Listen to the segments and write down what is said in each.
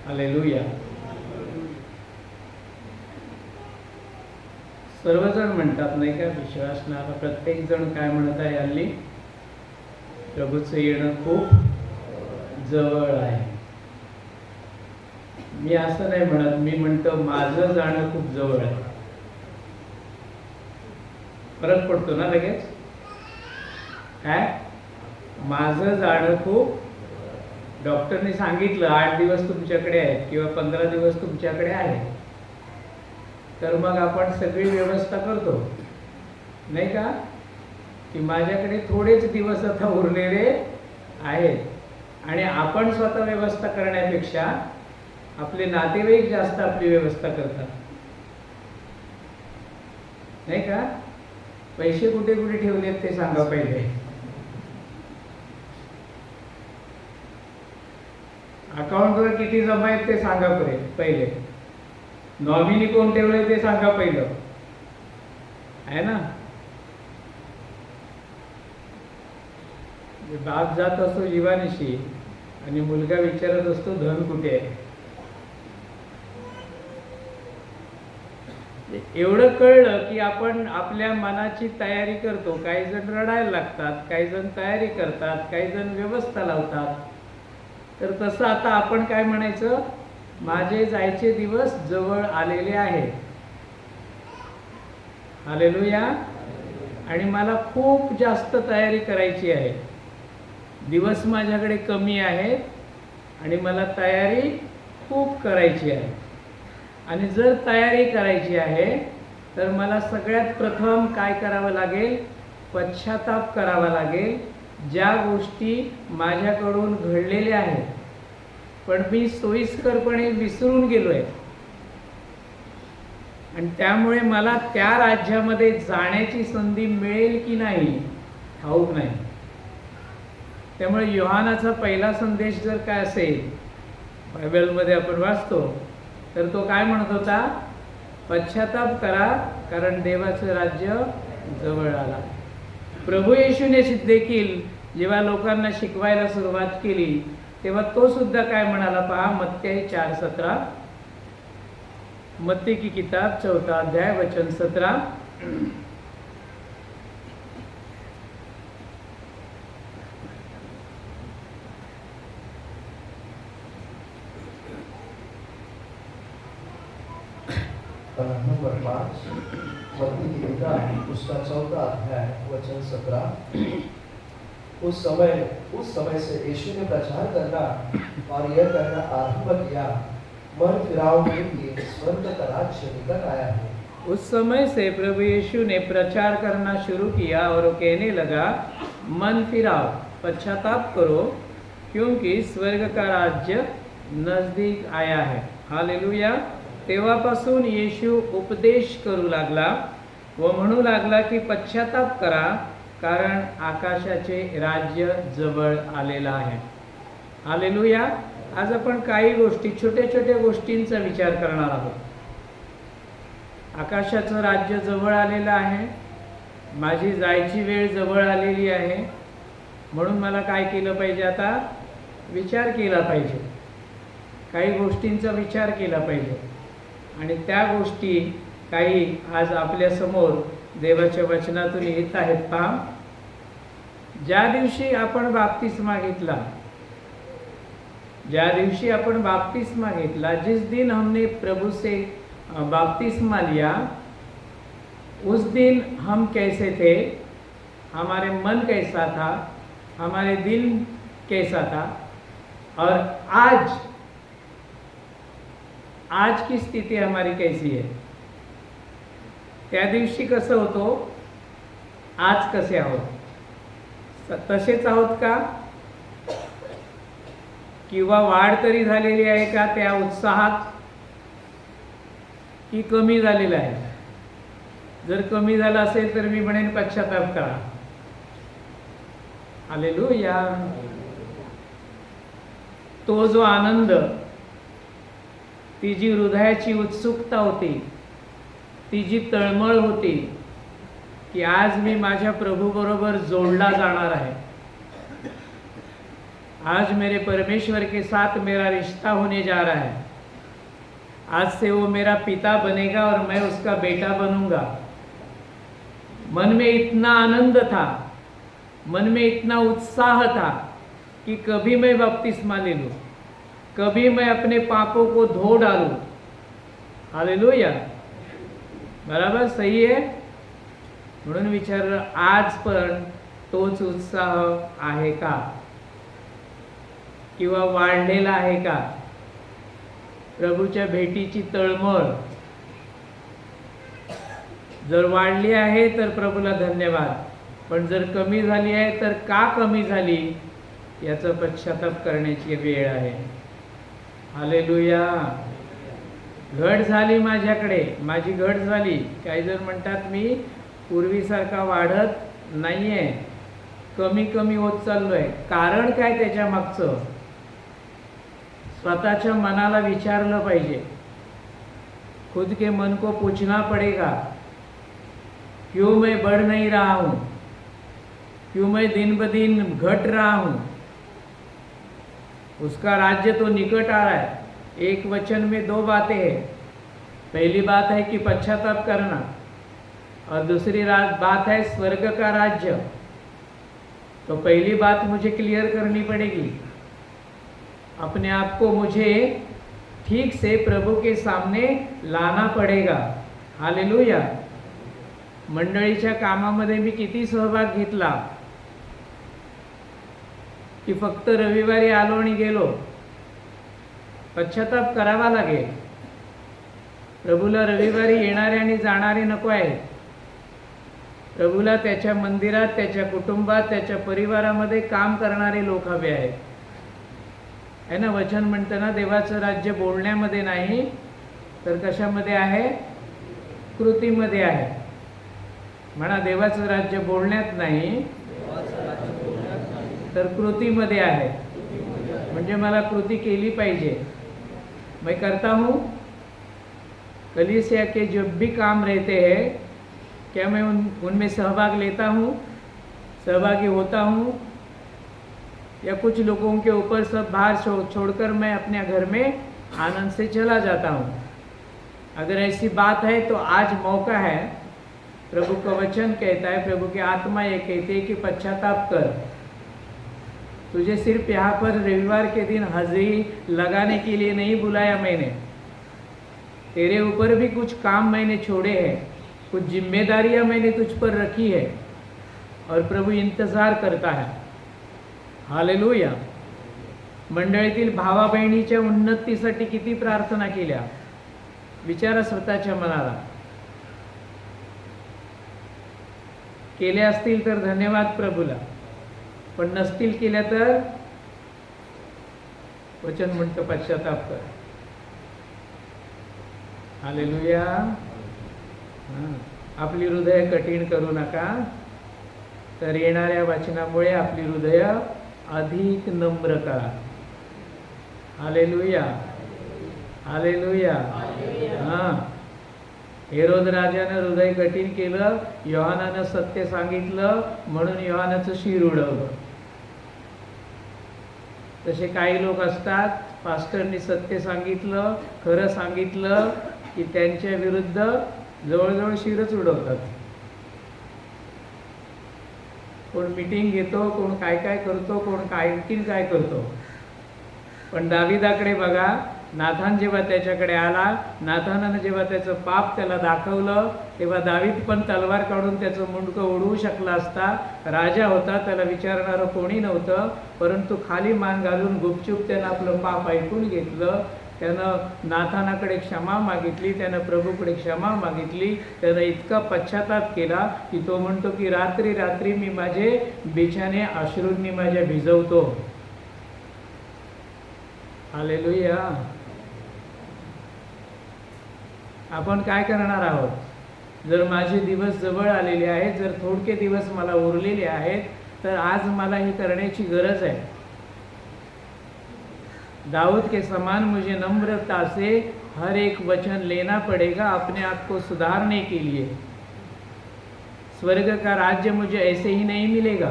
Hallelujah. सर्वजण म्हणतात नाही का, विश्वासणारा प्रत्येक जण काय म्हणत आहे हल्ली, प्रभूचं येणं खूप जवळ आहे. मी असं नाही म्हणत, मी म्हणतो माझं जाणं खूप जवळ आहे. फरक पडतो ना लगेच. काय माझं जाणं खूप, डॉक्टरने सांगितलं 8 दिवस तुमच्याकडे आहेत किंवा 15 दिवस तुमच्याकडे आहेत, तर मग आपण सगळी व्यवस्था करतो नाही का, की माझ्याकडे थोडेच दिवस आता उरलेले आहेत आणि आपण स्वतः व्यवस्था करण्यापेक्षा आपले नातेवाईक जास्त आपली व्यवस्था करतात नाही का. पैसे कुठे कुठे ठेवलेत ते सांगा पहिले. अकाउंटवर किती जमा आहेत ते सांगा पहिले. नॉमिनी कोण ठेवलंय ते सांगा पहिलं, आहे ना. बाप जात असतो जीवानिशी आणि मुलगा विचारत असतो धन कुठे आहे. एवढं कळलं की आपण आपल्या मनाची तयारी करतो. काही जण रडायला लागतात, काही जण तयारी करतात, काही जण व्यवस्था लावतात. तर तसं आता आपण काय म्हणायचं, माझे जायचे दिवस जवळ आलेले आहेत. हालेलुया. आणि मला खूप जास्त तयारी करायची आहे. दिवस माझ्याकडे कमी आहेत आणि मला तयारी खूप करायची आहे. आणि जर तयारी करायची आहे तर मला सगळ्यात प्रथम काय करावं लागेल, पश्चाताप करावा लागेल. ज्या गोष्टी माझ्याकडून घडलेल्या आहेत पण मी सोयीस्करपणे विसरून गेलो आहे आणि त्यामुळे मला त्या राज्यामध्ये जाण्याची संधी मिळेल की नाही ठाऊक नाही. त्यामुळे योहानाचा पहिला संदेश जर काय असेल, बायबलमध्ये आपण वाचतो, तर तो काय म्हणत होता, पश्चाताप करा कारण देवाचं राज्य जवळ आला. प्रभू येशूने देखील जेव्हा लोकांना शिकवायला सुरुवात केली तेव्हा तो सुद्धा काय म्हणाला पहा, मत्ती 4:17, मत्ती की किताब 4 अध्याय वचन 17. नंबर 5, मत्ती की किताब उसका 4 अध्याय वचन 17. उस समय से यीशु ने प्रचार करना और यह करना आरंभ किया, मन फिराओ क्योंकि स्वर्ग का राज्य निकट आया है. उस समय से प्रभु यीशु ने प्रचार करना शुरू किया और वो कहने लगा, मन फिराओ, पश्चाताप करो क्योंकि स्वर्ग का राज्य नजदीक आया है. हालेलुया. तेव्हापासून येशू उपदेश करू लागला व म्हणू लागला की पश्चाताप करा कारण आकाशाचे राज्य जवळ आलेलं आहे. हालेलुया. आज आपण काही गोष्टी, छोट्या छोट्या गोष्टींचा विचार करणार आहोत. आकाशाचं राज्य जवळ आलेलं आहे, माझी जायची वेळ जवळ आलेली आहे, म्हणून मला काय केलं पाहिजे, आता विचार केला पाहिजे, काही गोष्टींचा विचार केला पाहिजे. आणि त्या गोष्टी काही आज आपल्यासमोर देवाच्या वचनातून येत आहेत. पहा, ज्या दिवशी आपण बाप्तिस्मा घेतला, जिस दिन हमने प्रभु से बाप्तिस्मा लिया, उस दिन हम कैसे थे, हमारे मन कैसा था, हमारे दिल कैसा था, और आज की स्थिती हमारी कैसी है. त्या दिवशी कसं होतो, आज कसे आहोत, तसेच आहोत का, किंवा वाढ तरी झालेली आहे का त्या उत्साहात, की कमी झालेला आहे. जर कमी झाला असेल तर मी म्हणेन पश्चाताप करा. हालेलुया. तो जो आनंद, ती जी हृदयाची उत्सुकता होती, ती जी तळमळ होती की आज मी माझ्या प्रभूबरोबर जोडला जाणार आहे, आज मेरे परमेश्वर के साथ मेरा रिश्ता होने जा रहा है। आज से वो मेरा पिता बनेगा और मैं उसका बेटा बनूंगा। मन में इतना आनंद था, मन में इतना उत्साह था कि कभी मैं बपतिस्मा ले लूं, कभी मैं अपने पापों को धो डालूं। हालेलुया, बराबर, सही आहे। म्हणून विचारलं, आज पण तोच उत्साह आहे का, किंवा वाढलेला आहे का? प्रभूच्या भेटीची तळमळ जर वाढली आहे तर प्रभूला धन्यवाद, पण जर कमी झाली आहे तर का कमी झाली याचा पश्चाताप करण्याची वेळ आहे। हालेलुया, घट झाली माझ्याकडे, माझी घट झाली। काही जण म्हणतात मी पूर्वीसारखा वाढत नाहीये, कमी कमी होत चाललोय। कारण काय त्याच्या मागचं? स्वतःच्या मनाला विचारलं पाहिजे। खुद के मन को पूछना पड़ेगा, क्यों मैं बढ़ नहीं रहा हूं, क्यों मैं दिन ब दिन घट रहा हूं। उसका राज्य तो निकट आ रहा है। एक वचन में दो बातें हैं। पहली बात है कि पश्चाताप करना, और दूसरी बात है स्वर्ग का राज्य। तो पहली बात मुझे क्लियर करनी पड़ेगी, अपने आप को मुझे ठीक से प्रभु के सामने लाना पड़ेगा। हालेलुया। मंडळीच्या कामामध्ये मी किती सहभाग घेतला की फक्त रविवारी आलो आणि गेलो। पश्चाताप करावा लागेल। प्रभूला रविवारी येणारे आणि जाणारे नको आहेत। प्रभूला त्याच्या मंदिरात, त्याच्या कुटुंबात, त्याच्या परिवारामध्ये काम करणारे लोक हवे आहेत, है ना। वचन म्हणतं ना, देवाचं राज्य बोलण्यामध्ये नाही तर कशामध्ये आहे? कृतीमध्ये आहे। म्हणा, देवाचं राज्य बोलण्यात नाही तर कृतीमध्ये आहे। म्हणजे मला कृती केली पाहिजे। मैं करता हूँ कलीसिया के जब भी काम रहते हैं, क्या मैं उनमें सहभाग लेता हूँ, सहभागी होता हूँ, या कुछ लोगों के ऊपर सब भार छोड़कर मैं अपने घर में आनंद से चला जाता हूँ। अगर ऐसी बात है तो आज मौका है। प्रभु का वचन कहता है, प्रभु की आत्मा ये कहती है कि पश्चाताप कर। तुझे सिर्फ यहाँ पर रविवार के दिन हाजिरी लगाने के लिए नहीं बुलाया मैंने। तेरे ऊपर भी कुछ काम मैंने छोड़े हैं, कुछ जिम्मेदारियां मैंने तुझ पर रखी है, और प्रभु इंतजार करता है। हालेलुया। मंडळीतील भावा बहिणीच्या उन्नतीसाठी किती प्रार्थना केल्या, विचारा स्वतःच्या मनाला। केल्या असतील तर धन्यवाद प्रभूला, पण नसतील केल्या तर वचन म्हणतं पश्चाताप कर। हालेलुया। आपली हृदय कठीण करू नका, तर येणाऱ्या वचनामुळे आपली हृदय अधिक नम्र करा। Hallelujah, hallelujah. हां, हेरोद राजानं हृदय कठीण केलं, योहानानं सत्य सांगितलं म्हणून योहानाचं शिर उडवलं। तसे काही लोक असतात, पास्टरनी सत्य सांगितलं, खरं सांगितलं की त्यांच्या विरुद्ध जवळजवळ शिरच उडवतात। कोण मीटिंग घेतो, कोण काय काय करतो, कोण आणखीन काय करतो। पण दाविदाकडे बघा, नाथान जेव्हा त्याच्याकडे आला, नाथानानं जेव्हा त्याचं पाप त्याला दाखवलं, तेव्हा दावीद पण तलवार काढून त्याचं मुंडकं उडवू शकला असता। राजा होता, त्याला विचारणारं कोणी नव्हतं, परंतु खाली मान घालून गुपचूप त्यानं आपलं पाप ऐकून घेतलं। त्यानं नाथानाकडे क्षमा मागितली, त्यानं प्रभूकडे क्षमा मागितली। त्यानं इतका पश्चाताप केला की तो म्हणतो की रात्री रात्री मी माझे बिछाने अश्रूंनी माझ्या भिजवतो। हालेलुया। आपण काय करणार आहोत? जर माझे दिवस जवळ आलेले आहेत, जर थोडके दिवस मला उरलेले आहेत, तर आज मला हे करण्याची गरज है। दाऊद के समान मुझे नम्रता से हर एक वचन लेना पड़ेगा अपने आप को सुधारने के लिए। स्वर्ग का राज्य मुझे ऐसे ही नहीं मिलेगा।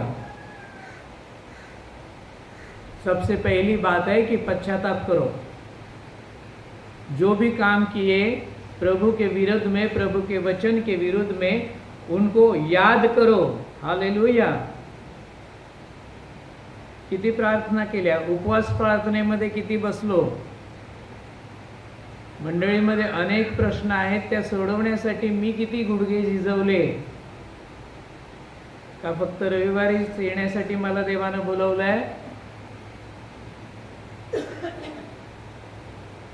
सबसे पहली बात है कि पश्चाताप करो। जो भी काम किए प्रभु के विरुद्ध में, प्रभु के वचन के विरुद्ध में, उनको याद करो। हालेलुया। किती प्रार्थना केल्या, उपवास प्रार्थनेमध्ये किती बसलो, मंडळीमध्ये अनेक प्रश्न आहेत, त्या सोडवण्यासाठी मी किती गुडघे झिजवले। का फक्त रविवारीच येण्यासाठी मला देवानं बोलवलंय?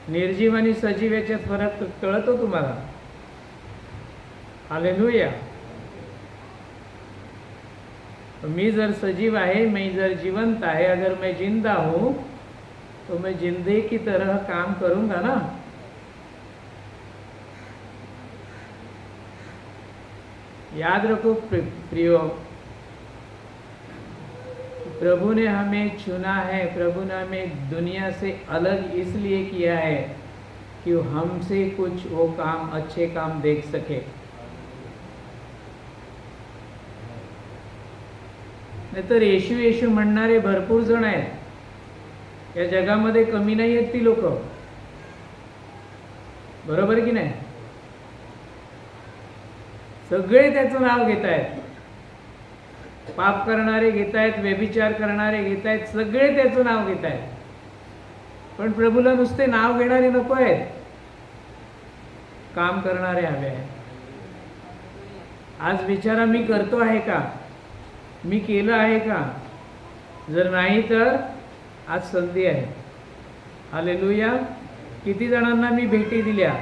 निर्जीव आणि सजीव याच्यात फरक कळतो तुम्हाला? हालेलुया। मैं जर सजीव है, मैं जर जीवंत है, अगर मैं जिंदा हूँ तो मैं जिंदे की तरह काम करूंगा ना। याद रखो प्रियो, प्रभु ने हमें चुना है, प्रभु ने हमें दुनिया से अलग इसलिए किया है कि हमसे कुछ वो काम, अच्छे काम देख सके। नाही तर येशू येशू म्हणणारे भरपूर जण आहेत या जगामध्ये, कमी नाही आहेत ती लोक, बरोबर की नाही? सगळे त्याचं नाव घेत आहेत, पाप करणारे घेत आहेत, व्यभिचार करणारे घेत आहेत, सगळे त्याचं नाव घेत आहेत, पण प्रभूला नुसते नाव घेणारे नको आहेत, काम करणारे हवे आहेत। आज विचारा, मी करतो आहे का? मी केलं आहे का? जर नाही तर आज संधी आहे। हालेलुया। किती जणांना मी भेटी दिल्या,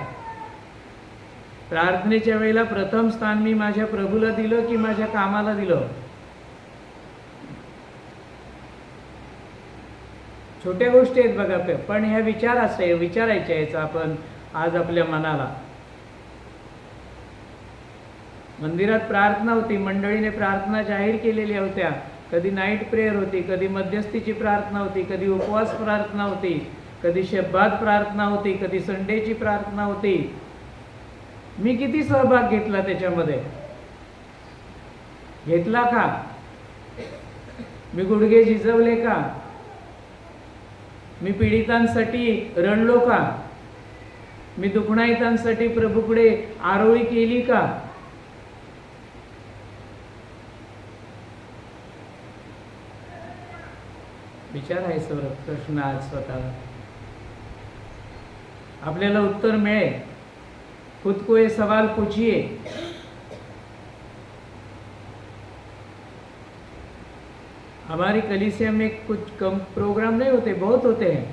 प्रार्थनेच्या वेळेला प्रथम स्थान मी माझ्या प्रभूला दिलं की माझ्या कामाला दिलं? छोट्या गोष्टी आहेत बघा, पण ह्या विचारायच्या आहेत आपण आज आपल्या मनाला। मंदिरात प्रार्थना होती, मंडळीने प्रार्थना जाहीर केलेल्या होत्या, कधी नाईट प्रेयर होती, कधी मध्यस्थीची प्रार्थना होती, कधी उपवास प्रार्थना होती, कधी शब्बात प्रार्थना होती, कधी संडेची प्रार्थना होती। मी किती सहभाग घेतला त्याच्यामध्ये? घेतला का? मी गुडघे झिजवले का? मी पीडितांसाठी रडलो का? मी दुखणाईतांसाठी प्रभूकडे आरोळी केली का? विचार आहे सर प्रश्न आज स्वतःला, आपल्याला उत्तर मिळेल। खुद को ये सवाल पूछिए। हमारी कलीसिया में कुछ कम प्रोग्राम नहीं होते, बहुत होते हैं,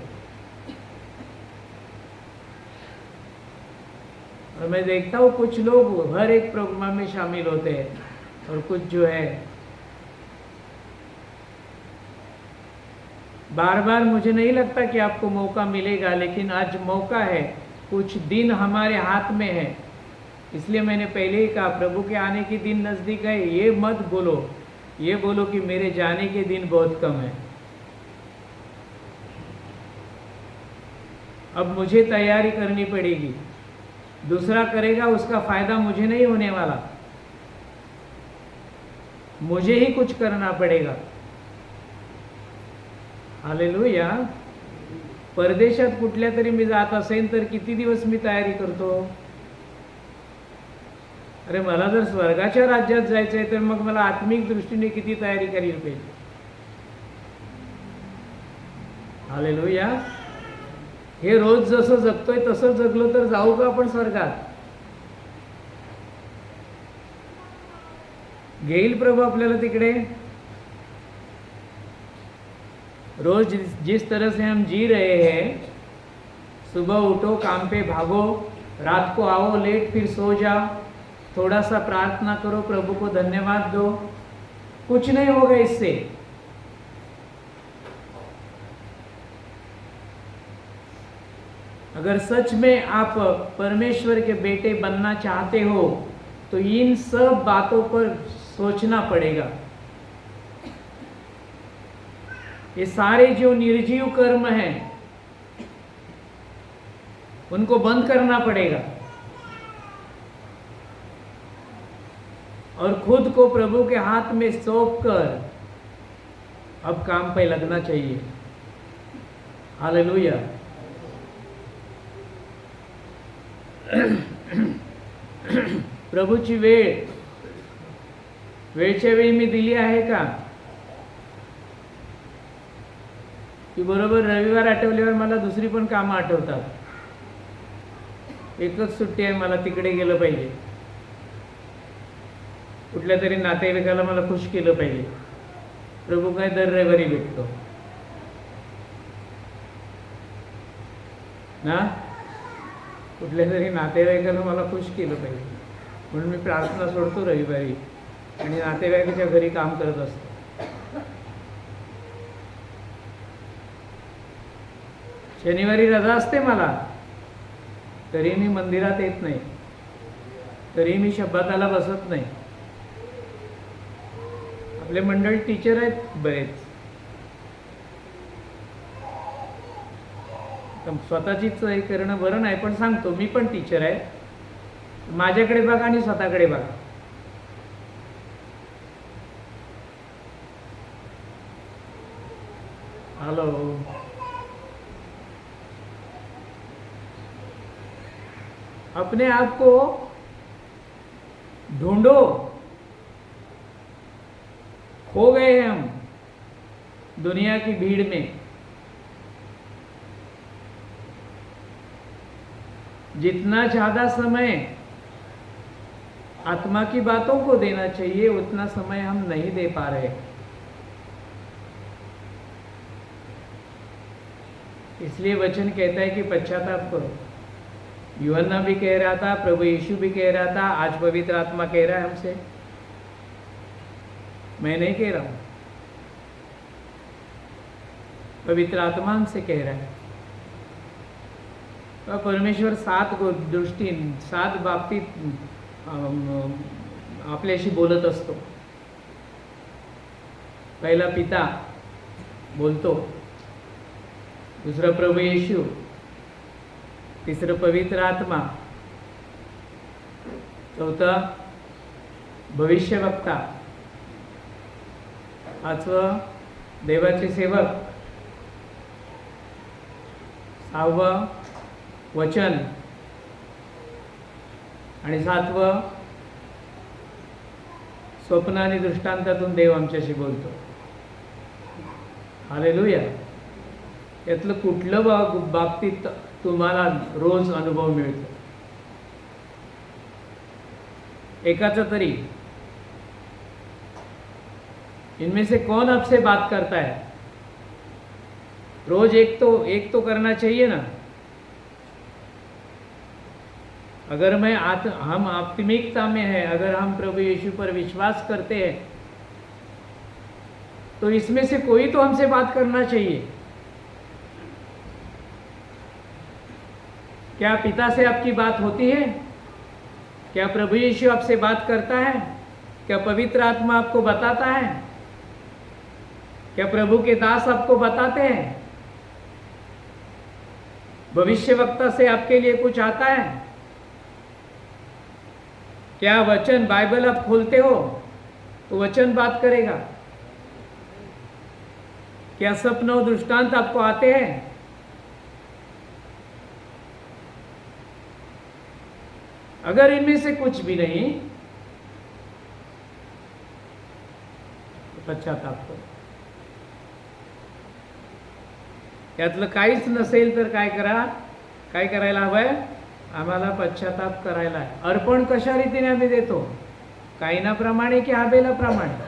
और मैं देखता हूँ कुछ लोग हर एक प्रोग्राम में शामिल होते हैं, और कुछ जो है बार बार। मुझे नहीं लगता कि आपको मौका मिलेगा, लेकिन आज मौका है, कुछ दिन हमारे हाथ में है। इसलिए मैंने पहले ही कहा, प्रभु के आने के दिन नज़दीक है, ये मत बोलो, ये बोलो कि मेरे जाने के दिन बहुत कम है। अब मुझे तैयारी करनी पड़ेगी, दूसरा करेगा उसका फायदा मुझे नहीं होने वाला, मुझे ही कुछ करना पड़ेगा। हालेलुया। परदेशात कुठल्या तरी मी जात असेल तर किती दिवस मी तयारी करतो? अरे मला जर स्वर्गाच्या राज्यात जायचंय तर मग मला आत्मिक दृष्टीने किती तयारी करायला पाहिजे? हालेलुया। हे रोज जसं जगतोय तसं जगलो तर जाऊ का आपण स्वर्गात? घेईल प्रभू आपल्याला तिकडे? रोज जिस तरह से हम जी रहे हैं, सुबह उठो, काम पे भागो, रात को आओ लेट, फिर सो जाओ, थोड़ा सा प्रार्थना करो, प्रभु को धन्यवाद दो, कुछ नहीं होगा इससे। अगर सच में आप परमेश्वर के बेटे बनना चाहते हो तो इन सब बातों पर सोचना पड़ेगा। ये सारे जो निर्जीव कर्म हैं उनको बंद करना पड़ेगा और खुद को प्रभु के हाथ में सौंप कर अब काम पे लगना चाहिए। हालेलुया. प्रभूची वेळच्या वेळी मी दिली आहे का? की बरोबर रविवार आठवल्यावर मला दुसरी पण कामं आठवतात. एकच सुट्टी आहे, मला तिकडे गेलं पाहिजे, कुठल्या तरी नातेवाईकाला मला खुश केलं पाहिजे. प्रभू काय दर रविवारी भेटतो ना, कुठल्या तरी नातेवाईकाला मला खुश केलं पाहिजे म्हणून मी प्रार्थना सोडतो रविवारी आणि नातेवाईकाच्या घरी काम करत असतो. शनिवारी रजा असते मला, तरी मी मंदिरात येत नाही, तरी मी शब्दाला बसत नाही. आपले मंडळ टीचर आहेत बरेच, स्वतःचीच हे करणं बरं नाही, पण सांगतो मी पण टीचर आहे. माझ्याकडे बघा आणि स्वतःकडे बघा. हॅलो, अपने आप को ढूंढो. खो गए हैं हम दुनिया की भीड़ में. जितना ज़्यादा समय आत्मा की बातों को देना चाहिए, उतना समय हम नहीं दे पा रहे. इसलिए वचन कहता है कि पश्चाताप करो. यूहन्ना भी कह रहा था, प्रभु यीशु भी कह रहा था, आज पवित्र आत्मा कह रहा है हमसे. मैं नहीं कह रहा हूं, पवित्र आत्मा हमसे कह रहा है. परमेश्वर 7 दृष्टी 7 बाबतीत आपल्याशी बोलत असतो. पहिला पिता बोलतो, दुसरा प्रभू येशू, तिसरं पवित्र आत्मा, चौथा भविष्यवक्ता, पाचवं देवाचे सेवक, सहावं वचन आणि सातवं स्वप्न आणि दृष्टांतातून देव आमच्याशी बोलतो. हालेलुया. यातलं कुठलं बाबतीत तुम्हाला रोज अनुभव मिळतो? एकाचा तरी. इनमें से कौन आपसे बात करता है? रोज एक तो करना चाहिए ना. अगर हम आत्मिकता में है, अगर हम प्रभु यीशु पर विश्वास करते हैं, तो इसमें से कोई तो हमसे बात करना चाहिए. क्या पिता से आपकी बात होती है? क्या प्रभु यीशु आपसे बात करता है? क्या पवित्र आत्मा आपको बताता है? क्या प्रभु के दास आपको बताते हैं? भविष्यवक्ता से आपके लिए कुछ आता है? क्या वचन बाइबल आप खोलते हो तो वचन बात करेगा? क्या सपन और दृष्टांत आपको आते हैं? अगर इनमें से कुछ भी नहीं तो पश्चाताप करो. यातलं काहीच नसेल तर काय करा, काय करायला हवंय? आम्हाला पश्चाताप करायला आहे. अर्पण कशा रीतीने आम्ही देतो? कायनाप्रमाणे की हाबेलाप्रमाणे?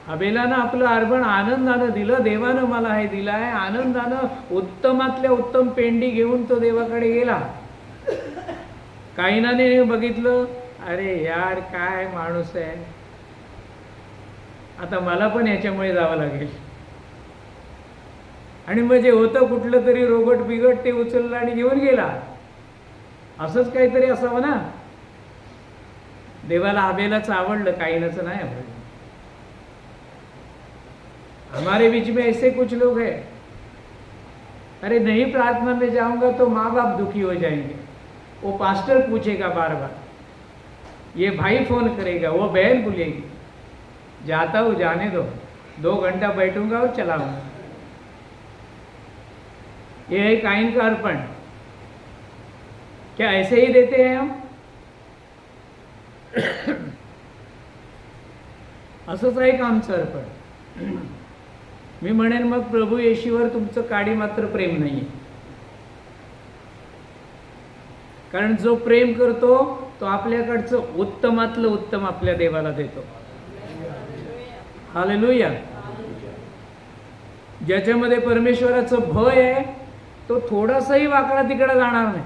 हाबेलानं आपलं अर्पण आनंदानं दिलं. देवानं मला हे दिलं आहे, आनंदानं उत्तमातल्या उत्तम पेंडी घेऊन तो देवाकडे गेला. कायनाने बघितलं, अरे यार काय माणूस आहे, आता मला पण याच्यामुळे जावं लागेल. आणि मग जे होतं कुठलं तरी रोबट बिगट ते उचललं आणि घेऊन गेला. असंच काहीतरी असावं ना. देवाला हाबेलाचं आवडलं, कायनाचं नाही आवडलं. हमारे बीच में ऐसे कुछ लोग हैं, अरे नहीं प्रार्थना में जाऊंगा तो माँ बाप दुखी हो जाएंगे, वो पास्टर पूछेगा बार बार, ये भाई फोन करेगा, वो बहन बोलेगी, जाता हूँ जाने दो. 2 घंटा बैठूंगा और चलाऊंगा। ये है काइन का अर्पण। क्या ऐसे ही देते हैं हम? असंच आहे का आमचं अर्पण? मी म्हणेन मग प्रभू येशूवर तुमचं काडी मात्र प्रेम नाही आहे. कारण जो प्रेम करतो तो आपल्याकडचं उत्तमातलं उत्तम आपल्या देवाला देतो. हालेलुया. ज्याच्यामध्ये परमेश्वराचं भय आहे तो थोडासाही वाकडा तिकडे जाणार नाही.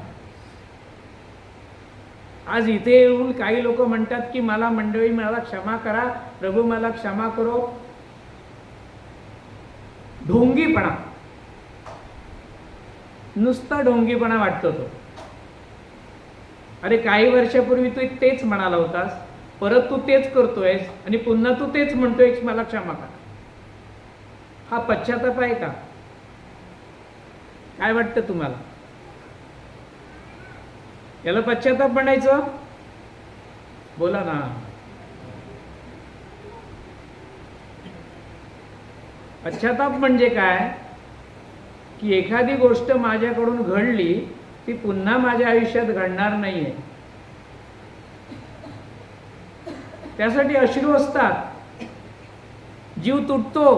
आज इथे येऊन काही लोक म्हणतात की मला मंडळी मला क्षमा करा, प्रभू मला क्षमा करो. ढोंगीपणा, नुसता ढोंगीपणा वाटतो तो. अरे काही वर्षापूर्वी तू तेच म्हणाला होतास, परत तू तेच करतोयस आणि पुन्हा तू तेच म्हणतोय मला क्षमा करा. हा पश्चाताप आहे का? काय वाटतं तुम्हाला? याला पश्चाताप म्हणायचं? बोला ना. पश्चाताप म्हणजे काय? की एखादी गोष्ट माझ्याकडून घडली ती पुन्हा माझ्या आयुष्यात घडणार नाहीये. त्यासाठी अश्रू असतात, जीव तुटतो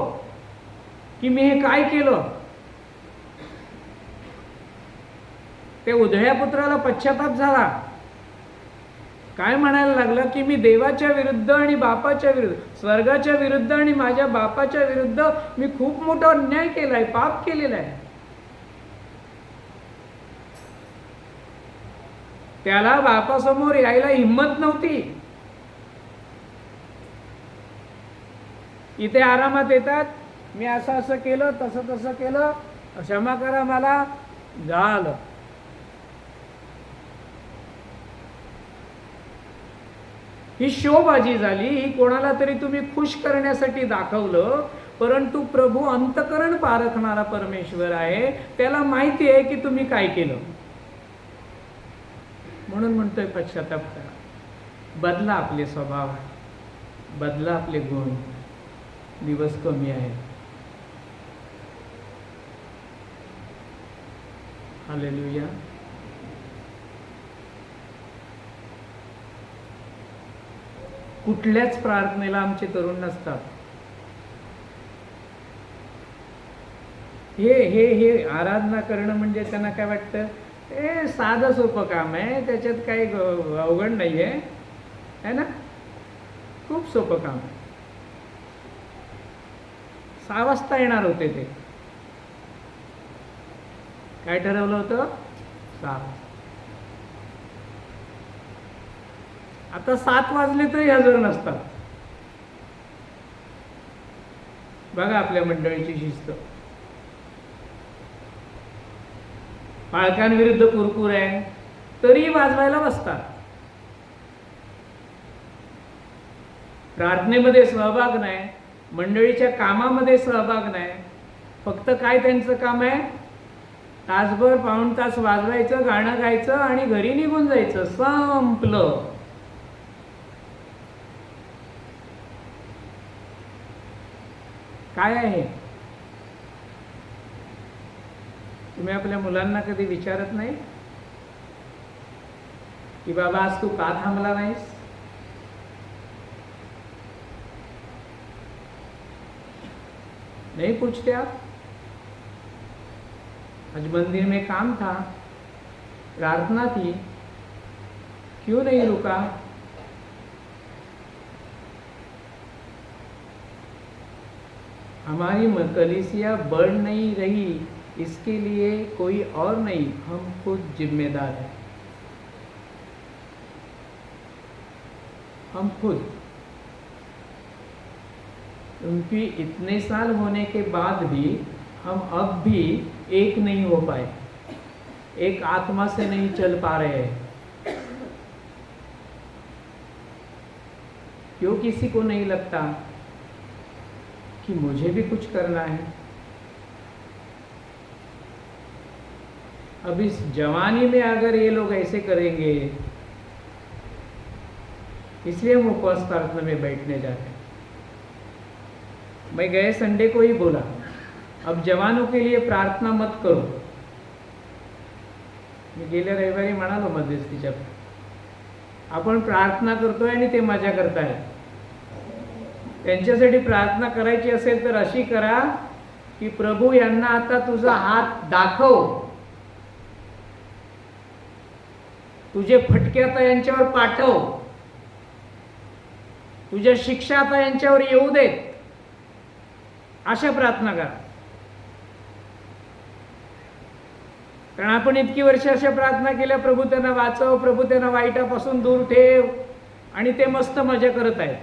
की मी हे काय केलं. ते उधळ्या पुत्राला पश्चाताप झाला. काय म्हणायला लागला की मी देवाच्या विरुद्ध आणि बापाच्या विरुद्ध, स्वर्गाच्या विरुद्ध आणि माझ्या बापाच्या विरुद्ध मी खूप मोठा अन्याय केलाय, पाप केलेला आहे. त्याला बापासमोर यायला हिंमत नव्हती. इथे आरामात येतात, मी असं असं केलं, तसं तसं केलं, क्षमा करा मला, झालं. ही शोबाजी झाली. ही कोणाला तरी तुम्ही खुश करण्यासाठी दाखवलं. परंतु प्रभू अंतकरण पारखणारा परमेश्वर आहे. त्याला माहिती आहे की तुम्ही काय केलं. म्हणून म्हणतोय पश्चाताप करा. बदला आपले स्वभाव, बदला आपले गुण. दिवस कमी आहेत. हालेलुया. कुठल्याच प्रार्थनेला आमचे तरुण नसतात. हे आराधना करणं म्हणजे त्यांना काय वाटतं, हे साधं सोपं काम आहे, त्याच्यात काही अवघड नाही आहे ना. खूप सोपं काम आहे. 6 वाजता येणार होते ते. काय ठरवलं होतं? 6. आता 7 वाजले तरी हजर नसतात. बघा आपल्या मंडळीची शिस्त. पालकांविरुद्ध कुरकुर आहे तरी वाजवायला बसतात. प्रार्थनेमध्ये सहभाग नाही, मंडळीच्या कामामध्ये सहभाग नाही. फक्त काय त्यांचं काम आहे? तासभर पाऊण तास वाजवायचं, गाणं गायचं आणि घरी निघून जायचं. संपलं. काय आहे? तुम्ही आपल्या मुलांना कधी विचारत नाही की बाबा आज तू का थांबला नाहीस? नहीं पूछते आप? आज मंदिर में काम था, प्रार्थना थी, क्यों नहीं रुका? हमारी कलीसिया बढ़ नहीं रही, इसके लिए कोई और नहीं, हम खुद जिम्मेदार हैं. हम खुद. उनकी इतने साल होने के बाद भी हम अब भी एक नहीं हो पाए, एक आत्मा से नहीं चल पा रहे हैं. क्यों किसी को नहीं लगता कि मुझे भी कुछ करना है? अब इस जवानी में अगर ये लोग ऐसे करेंगे, इसलिए हम उपवास प्रार्थना में बैठने जाते हैं. मैं गए संडे को ही बोला, अब जवानों के लिए प्रार्थना मत करो. मी गेल्या रविवारी म्हणालो मध्यस्थीच्या, आपण प्रार्थना करतोय आणि ते मजा करताय. त्यांच्यासाठी प्रार्थना करायची असेल तर अशी करा की प्रभू यांना आता तुझा हात दाखव, तुझे फटके आता यांच्यावर पाठव, तुझ्या शिक्षा आता यांच्यावर येऊ देत, अशा प्रार्थना करा. कारण आपण इतकी वर्ष अशा प्रार्थना केल्या, प्रभू त्यांना वाचव, प्रभू त्यांना वाईटापासून दूर ठेव, आणि ते मस्त मजा करत आहेत.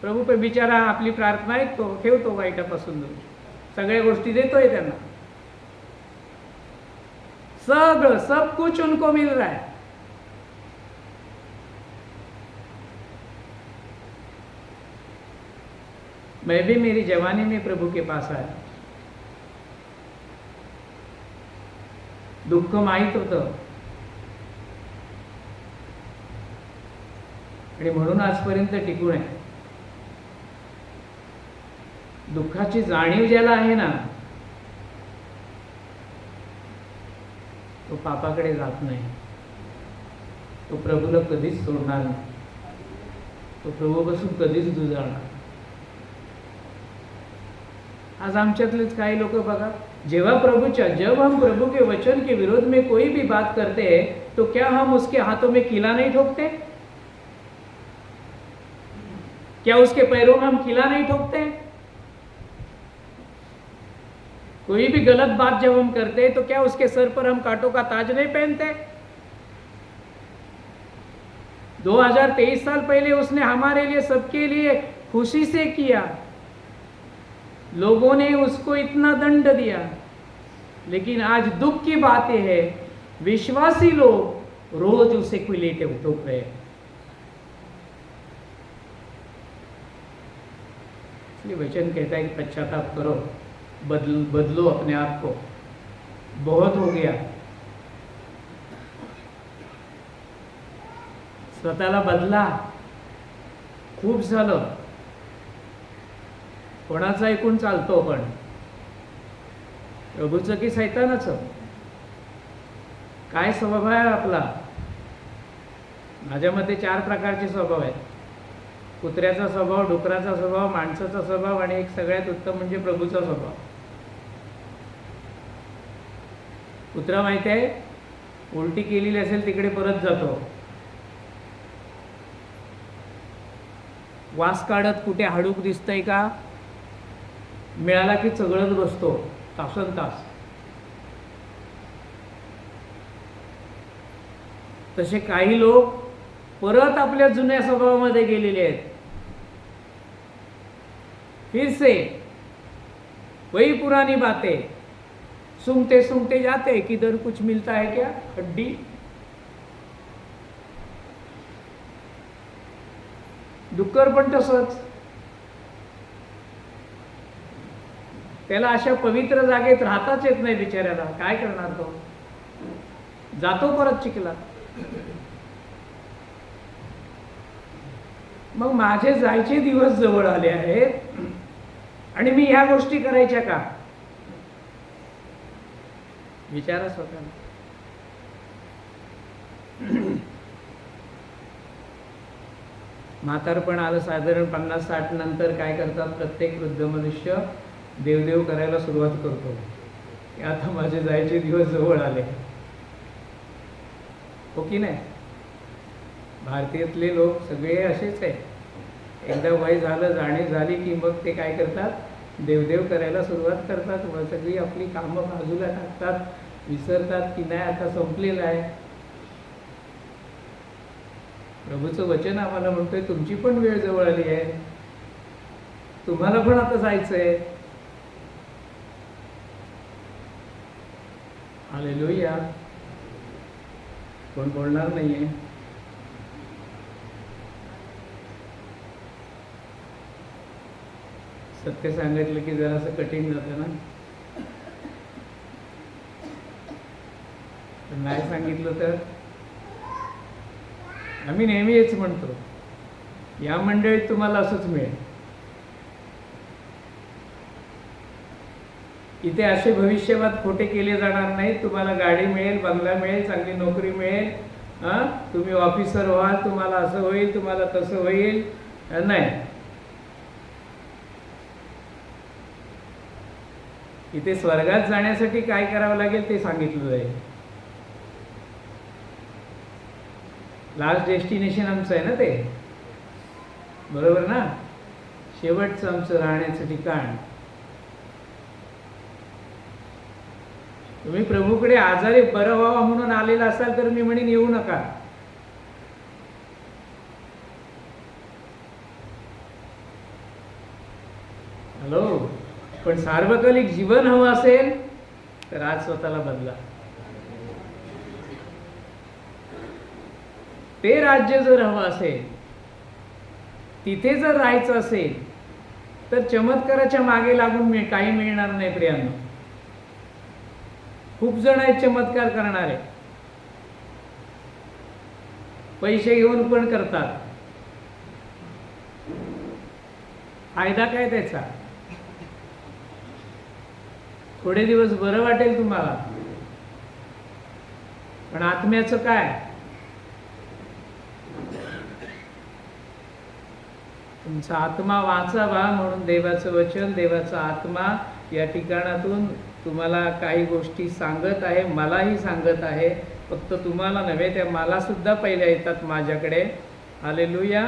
प्रभू पण बिचारा आपली प्रार्थना ऐकतो, ठेवतो वाईटापासून दूर, सगळ्या गोष्टी देतोय त्यांना. सगळं सब कुछ उनको मिल रहा है. मैं भी मेरी जवानी में प्रभु के पास आया. दुःख माहीत होतं आणि म्हणून आजपर्यंत टिकून आहे. दुःखाची जाणीव ज्याला आहे ना, तो पापाकडे जात नाही, तो प्रभूला कधीच सोडणार नाही, तो प्रभूपासून कधीच दुजाणार. आज आमच्यातलेच काही लोक बघा, जब हम प्रभु के वचन के विरोध में कोई भी बात करते हैं तो क्या हम उसके हाथों में किला नहीं ठोकते? क्या उसके पैरों में हम किला नहीं ठोकते? कोई भी गलत बात जब हम करते हैं तो क्या उसके सर पर हम कांटों का ताज नहीं पहनते? 2023 साल पहले उसने हमारे लिए, सबके लिए खुशी से किया. लोगों ने उसको इतना दंड दिया, लेकिन आज दुख की बात यह है, विश्वासी लोग रोज उसे कुलेटे ठोक रहे हैं. इसलिए वचन कहता है कि पश्चाताप करो, बदलो अपने आप को. बहुत हो गया, स्वतःला बदला. खूप झालं. कोणाचं ऐकून चालतो पण? प्रभूचं की सैतानाचं? काय स्वभाव आहे आपला? माझ्या मते 4 प्रकारचे स्वभाव आहेत. कुत्र्याचा स्वभाव, डुकराचा स्वभाव, माणसाचा स्वभाव, आणि एक सगळ्यात उत्तम म्हणजे प्रभूचा स्वभाव. कुत्रा माहिती आहे, उलटी केलेली असेल तिकडे परत जातो, वास काढत, कुठे हाडूक दिसतंय का मिळाला की चगळत बसतो तासन तास. तसे काही लोक परत आपल्या जुन्या स्वभावामध्ये गेलेले आहेत. फिर से वही पुरानी बातें, सूंघते सूंघते जाते, किधर कुछ मिलता है क्या, हड्डी. डुक्कर पण तसंच. त्याला अशा पवित्र जागेत राहताच येत नाही बिचाऱ्याला. काय करणार तो? जातो परत चिखलात. मग माझे जायचे दिवस जवळ आले आहेत आणि मी ह्या गोष्टी करायच्या का? विचारा स्वतःला. म्हातारपण आलं साधारण 50-60 नंतर काय करतात प्रत्येक वृद्ध मनुष्य? देवदेव करायला सुरुवात करतो की आता माझे जायचे दिवस जवळ आले. हो की नाही? भारतीयातले लोक सगळे असेच आहे. एकदा वय झालं, जाणीव झाली की मग ते काय करतात? देवदेव करायला सुरुवात करतात. व सगळी आपली कामं बाजूला टाकतात, विसरतात की नाही आता संपलेलं आहे. प्रभूचं वचन आम्हाला म्हणतोय तुमची पण वेळ जवळ आली आहे, तुम्हाला पण आता जायचंय. हालेलुया. कोण बोलणार नाहीये? सत्य सांगितलं की जरासं कठीण जातं ना. नाही सांगितलं तर आम्ही नेहमी हेच म्हणतो, या मंडळीत तुम्हाला असंच मिळेल. इथे असे भविष्यवाद खोटे केले जाणार नाहीत. तुम्हाला गाडी मिळेल, बंगला मिळेल, चांगली नोकरी मिळेल, तुम्ही ऑफिसर व्हाल, तुम्हाला असं होईल, तुम्हाला तसं होईल, नाही. इथे स्वर्गात जाण्यासाठी काय करावं लागेल ते सांगितलं जाईल. लास्ट डेस्टिनेशन आमचं आहे ना ते, बरोबर ना, शेवटचं आमचं राहण्याचं ठिकाण. तुम्ही प्रभूकडे आजारी बरं व्हावा म्हणून आलेला असाल तर मी म्हणेन येऊ नका. हॅलो, पण सार्वकालिक जीवन हवं असेल तर आज स्वतःला बदला. ते राज्य जर हवं असेल, तिथे जर राहायचं असेल तर चमत्काराच्या मागे लागून काही मिळणार नाही प्रियांनो. खूप जण आहेत चमत्कार करणारे, पैसे घेऊन पण करतात. फायदा काय त्याचा? थोडे दिवस बरं वाटेल तुम्हाला, पण आत्म्याचं काय? तुमचा आत्मा वाचावा म्हणून देवाचं वचन, देवाचा आत्मा या ठिकाणातून तुम्हाला काही गोष्टी सांगत आहे, मलाही सांगत आहे. फक्त तुम्हाला नव्हे, त्या मला सुद्धा पहिल्या येतात माझ्याकडे. हालेलुया.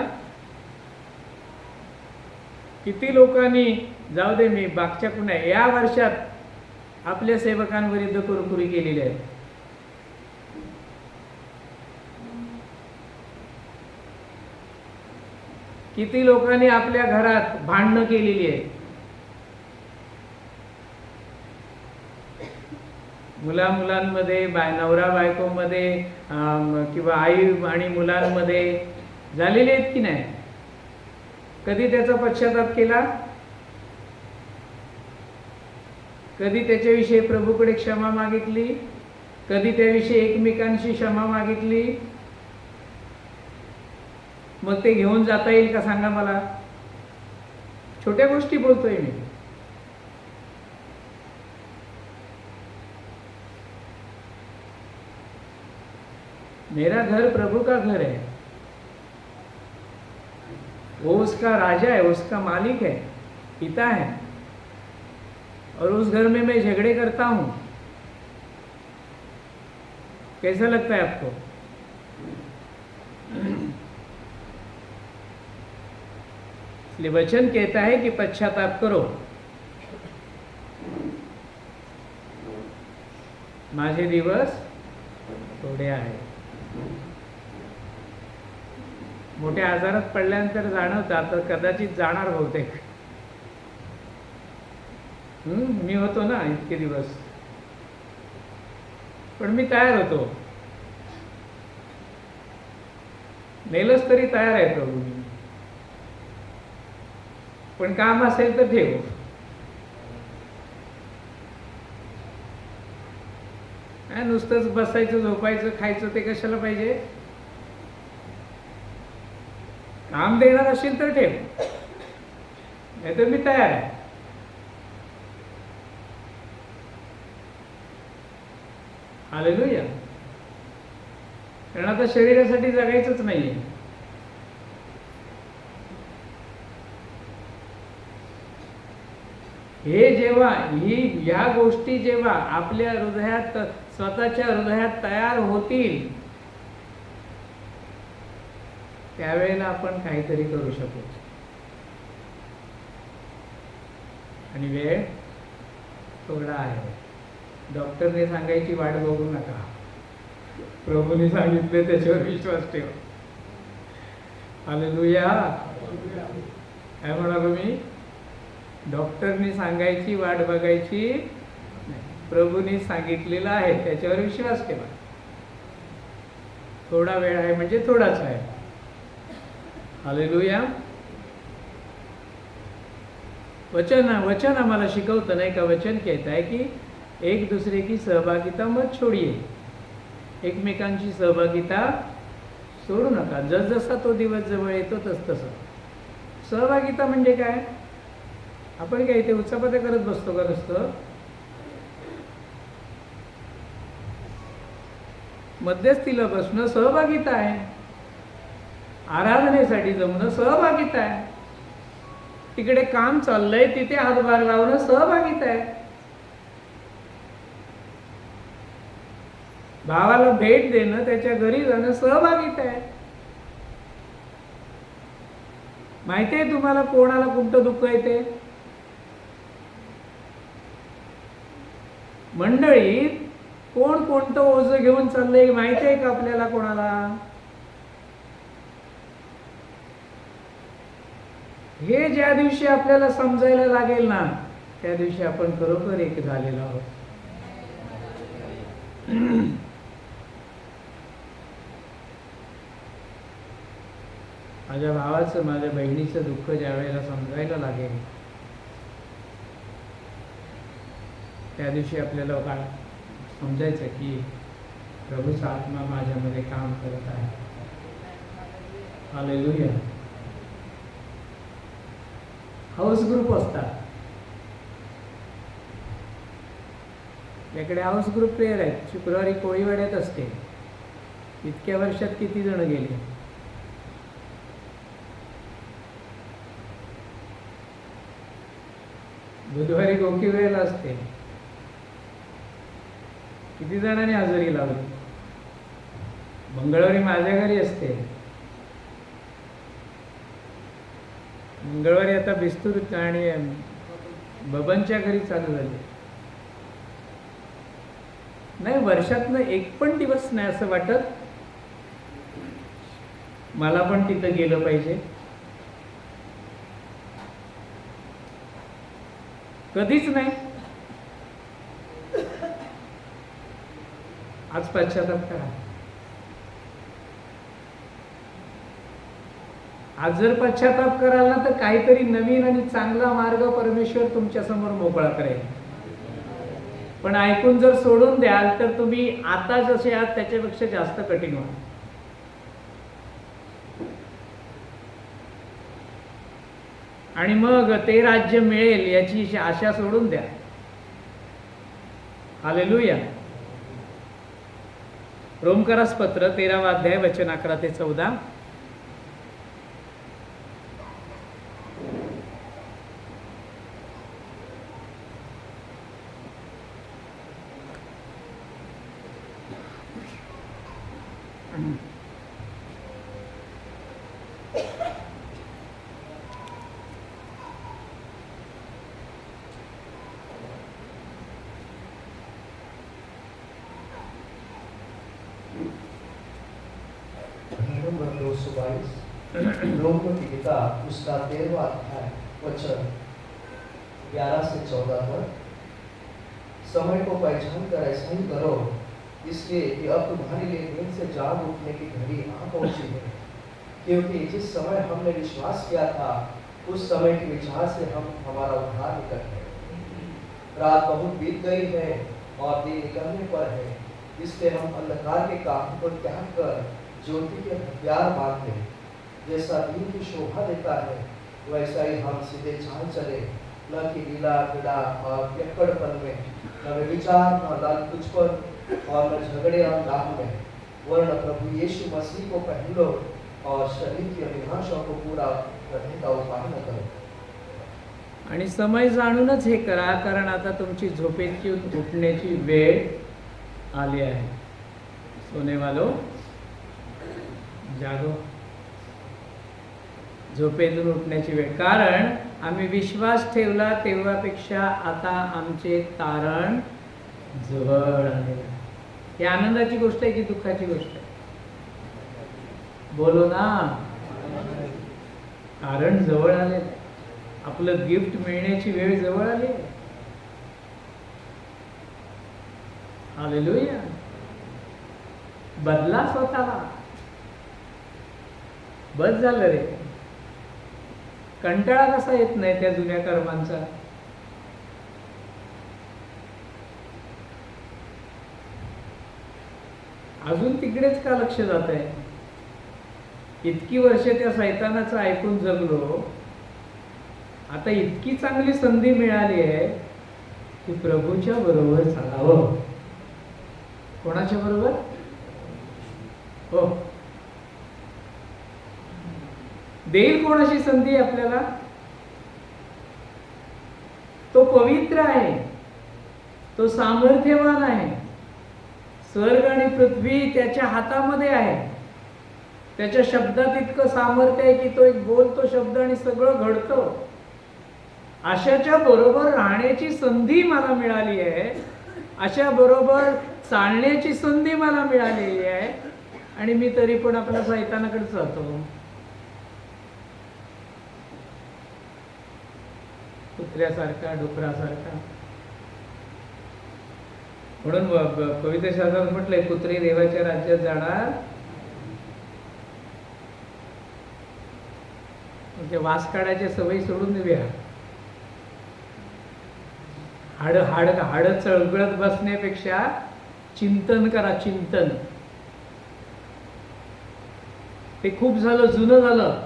किती लोकांनी, जाऊ दे, मी मागच्या पुन्हा या वर्षात आपल्या सेवकांविरुद्ध कुरकुरी केलेली आहे. किती लोकांनी आपल्या घरात भांडणं केलेली आहे. मुलांमध्ये, नवरा बायकोमध्ये, किंवा आई आणि मुलांमध्ये झालेले आहेत की नाही? कधी त्याचा पश्चाताप केला? कधी त्याच्याविषयी प्रभूकडे क्षमा मागितली? कधी त्याविषयी एकमेकांशी क्षमा मागितली? मग ते घेऊन जाता येईल का सांगा मला? छोट्या गोष्टी बोलतोय मी. मेरा घर प्रभु का घर है, वो उसका राजा है, उसका मालिक है, पिता है, और उस घर में मैं झगड़े करता हूं. कैसा लगता है आपको? इसलिए वचन कहता है कि पश्चाताप करो. माझे दिवस थोडे आहेत. मोठ्या आजारात पडल्यानंतर जाणवतं, आता कदाचित जाणार बहुतेक. मी होतो ना इतके दिवस, पण मी तयार होतो. नेलच तरी तयार आहे प्रभू मी. पण काम असेल तर ठेव. नुसतंच बसायचं, झोपायचं, खायचं ते कशाला पाहिजे? काम देणार असेल तर ठेव, नाही तर मी तयार आहे. हालेलुया. कारण आता शरीरासाठी जगायचंच नाहीये. हे जेव्हा ह्या गोष्टी जेव्हा आपल्या हृदयात, स्वतःच्या हृदयात तयार होतील, त्यावेळेला आपण काहीतरी करू शकू. आणि वेळ थोडा आहे. डॉक्टरने सांगायची वाट बघू नका. प्रभूने सांगितले त्याच्यावर विश्वास ठेवा. हालेलुया. काय म्हणालो मी? डॉक्टरने सांगायची वाट बघायची नाही. प्रभूने सांगितलेलं आहे त्याच्यावर विश्वास ठेवा. थोडा वेळ आहे म्हणजे थोडाच आहे. हालेलुया. वचन आम्हाला शिकवतं नाही का? वचन कहता है कि एक दूसरे की सहभागिता मत छोड़िए. एकमेकांची सहभागिता सोडू नका. जसजसा तो दिवस जवळ येतो तसं. सहभागिता म्हणजे काय? आपण काय इथे उत्सापत्या करत बसतो का? नसतं. मध्यस्थीला बसणं सहभागिता आहे, आराधनेसाठी जमणं सहभागिता आहे, तिकडे काम चाललंय तिथे हातभार लावणं सहभागिता आहे, भावाला भेट देणं, त्याच्या घरी जाणं सहभागिता आहे. माहिती आहे तुम्हाला कोणाला कोणतं दुःख येते? मंडळीत कोण कोणतं ओझं घेऊन चाललंय माहिती आहे का आपल्याला कोणाला? हे ज्या दिवशी आपल्याला समजायला लागेल ना, त्या दिवशी आपण खरोखर एक झालेलो आहोत. माझ्या भावाचं, माझ्या बहिणीचं दुःख ज्या वेळेला समजायला लागेल, त्या दिवशी आपल्याला काय समजायचं की प्रभूचा आत्मा माझ्यामध्ये काम करत आहे. हालेलुया. हाऊस ग्रुप असतात, याकडे हाऊस ग्रुप प्रेयर आहेत. शुक्रवारी कोळीवाड्यात असते. इतक्या वर्षात किती जण गेले? बुधवारी गोकीवेळेला असते. किती जणांनी हजेरी लावली? मंगळवारी माझ्या घरी असते. मंगळवारी आता बिस्तूर आणि बबनच्या घरी चालू झाले. नाही, वर्षातनं एक पण दिवस नाही असं वाटत मला पण तिथं गेलं पाहिजे. कधीच नाही. आज पश्चाताप करा. आज जर पश्चाताप कराल ना, तर काहीतरी नवीन आणि चांगला मार्ग परमेश्वर तुमच्या समोर मोकळा करेल. पण ऐकून जर सोडून द्याल तर तुम्ही आता जसे आहात त्याच्यापेक्षा जास्त कठीण व्हाल. आणि मग ते राज्य मिळेल याची आशा सोडून द्या. हालेलुया. रोमकरास पत्र 13वा अध्याय वचन 11 ते 14. नंबर 222 रोमियो की किताब उसका 13वां अध्याय वचन 11 से 14 पर। समय को पहचान कर ऐसा ही करो, इसलिए कि अब तुम्हारे लिए नींद से जाग उठने की घड़ी आ पहुंची है। क्योंकि जिस समय हमने विश्वास किया था उस समय के विचार से हम हमारा उद्धार निकट है। रात बहुत बीत गई है और दिन निकलने पर है, इसलिए हम अंधकार के काम को त्याग कर ज्योति के हथियार बांध लें। जैसा दिन की शोभा देता है वैसा ही हम सीधे चाल चले, न कि लीला पीड़ा और पियक्कड़पन में, न विचार न लाल कुचपन और न झगड़े और दाम में, वरन प्रभु यीशु मसीह को पहन लो और शरीर की अभिलाषाओं को पूरा करने का उपाय न करो। आणि समय जाणूनच हे करा, कारण आता तुमची झोपेची उठण्याची वेळ आली आहे. सोनेवालो जागो. झोपेतून उठण्याची वेळ. कारण आम्ही विश्वास ठेवला तेव्हापेक्षा आता आमचे तारण जवळ आले. ही आनंदाची गोष्ट आहे की दुःखाची गोष्ट आहे? बोलो ना. तारण जवळ आले. आपलं गिफ्ट मिळण्याची वेळ जवळ आली. हालेलुया. बदला स्वतःला. बस झालं रे. कंटाळा कसा येत नाही त्या जुन्या कर्मांचा? अजून तिकडेच का लक्ष जात आहे? इतकी वर्ष त्या शैतानाचं ऐकून जगलो, आता इतकी चांगली संधी मिळाली आहे की प्रभूच्या बरोबर चालावं. कोणाच्या बरोबर? हो, देईल कोण अशी संधी आपल्याला? तो पवित्र आहे, तो सामर्थ्यवान आहे. स्वर्ग आणि पृथ्वी त्याच्या हातामध्ये आहे. त्याच्या शब्दात इतकं सामर्थ्य आहे की तो एक बोलतो शब्द आणि सगळं घडतं. अशाच्या बरोबर राहण्याची संधी मला मिळाली आहे, अशा बरोबर चालण्याची संधी मला मिळालेली आहे, आणि मी तरी पण आपल्या सैतानाकडे जातो. कुत्र्यासारखा, डुकरासारखा. म्हणून पवित्र शास्त्रात म्हटलंय, कुत्री देवाच्या राज्यात जाणार. म्हणजे वास काढायच्या सवयी सोडून देऊया. हाड चळगळत बसण्यापेक्षा चिंतन करा, चिंतन. ते खूप झालं, जुनं झालं.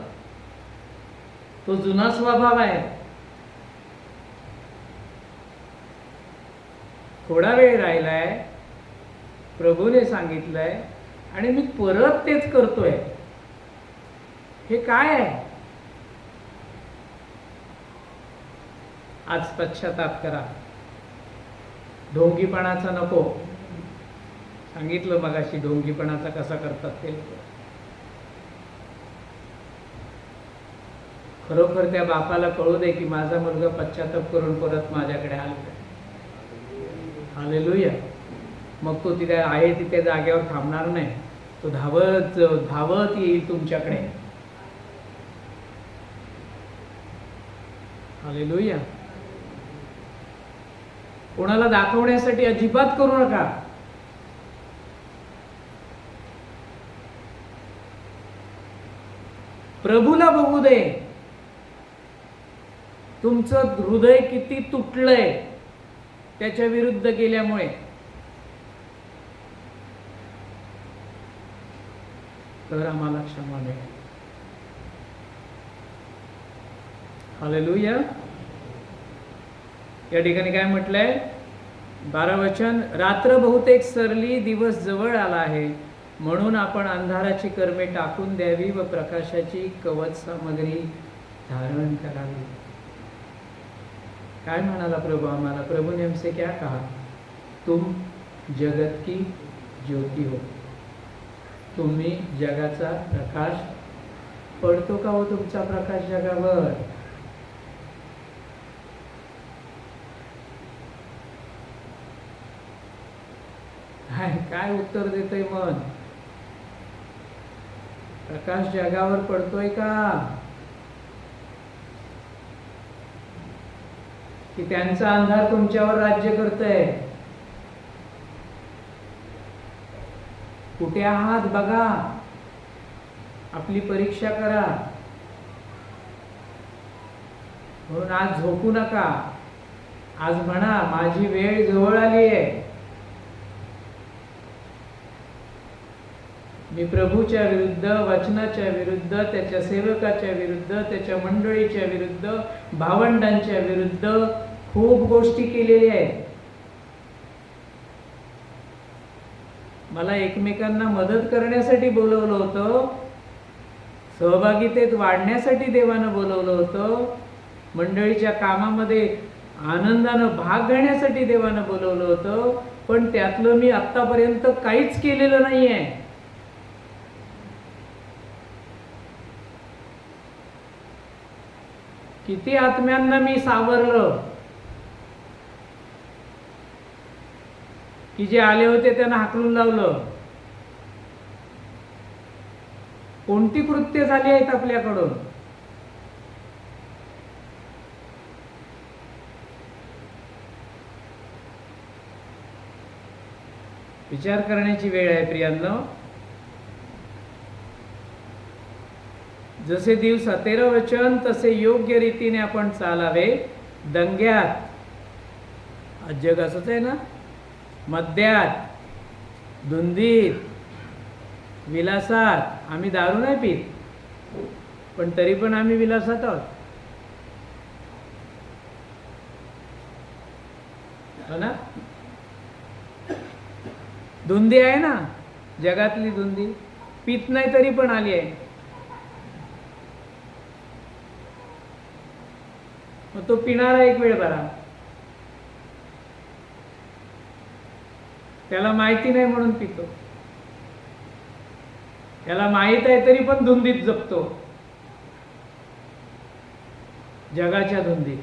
तो जुना स्वभाव आहे. थोडा वेळ राहिलाय, प्रभूने सांगितलंय आणि मी परत तेच करतोय. हे काय आहे? आज पश्चाताप करा. ढोंगीपणाचा नको. सांगितलं मगाशी ढोंगीपणाचा कसा करतात ते. खरोखर त्या बापाला कळू दे की माझा मुलगा पश्चाताप करून परत माझ्याकडे आला. हालेलुया. मग तो तिथे आहे तिथे जागेवर थांबणार नाही. तो धावत धावत येईल तुमच्याकडे. हालेलुया. कोणाला दाखवण्यासाठी अजिबात करू नका. प्रभूला बघू दे तुमचं हृदय किती तुटलंय त्याच्या विरुद्ध गेल्यामुळे. तर आम्हाला क्षमा मिळेल. हालेलुया. या ठिकाणी काय म्हटलंय? 12 वचन, रात्र बहुतेक सरली, दिवस जवळ आला आहे, म्हणून आपण अंधाराची कर्मे टाकून द्यावी व प्रकाशाची कवच सामग्री धारण करावी. काय म्हणाला प्रभू आम्हाला? प्रभू ने हमसे क्या कहा? तुम जगत की ज्योती हो. तुम्ही जगाचा प्रकाश. पडतो का हो तुमचा प्रकाश जगावर? काय उत्तर देतंय मन? प्रकाश जगावर पडतोय का? की त्यांचा अंधार तुमच्यावर राज्य करतोय? कुठे आहात बघा. आपली परीक्षा करा. म्हणून आज झोपू नका. आज म्हणा माझी वेळ जवळ आली आहे. मी प्रभूच्या विरुद्ध, वचनाच्या विरुद्ध, त्याच्या सेवकाच्या विरुद्ध, त्याच्या मंडळीच्या विरुद्ध, भावंडांच्या विरुद्ध खूप गोष्टी केलेल्या आहेत. मला एकमेकांना मदत करण्यासाठी बोलवलं होतं. सहभागितेत वाढण्यासाठी देवानं बोलवलं होतं. मंडळीच्या कामामध्ये आनंदानं भाग घेण्यासाठी देवानं बोलवलं होतं. पण त्यातलं मी आतापर्यंत काहीच केलेलं नाहीये. किती आत्म्यांना मी सावरलं की जे आले होते त्यांना हाकलून लावलं. कोणती कृत्य झाली आहेत आपल्याकडून? विचार करण्याची वेळ आहे प्रियांनो. जसे दिवस 13 वचन तसे योग्य रीतीने आपण चालावे. दंग्यात, आज जग असंच आहे ना, मद्यात, धुंदीत, विलासात. आम्ही दारू नाही पीत, पण तरी पण आम्ही विलासात आहोत. हो ना? धुंदी आहे ना, जगातली धुंदी. पित नाही तरी पण आली आहे. मग तो पिणारा एक वेळ बरा, त्याला माहिती नाही म्हणून पितो, त्याला माहित आहे तरी पण धुंदीत जपतो, जगाच्या धुंदीत.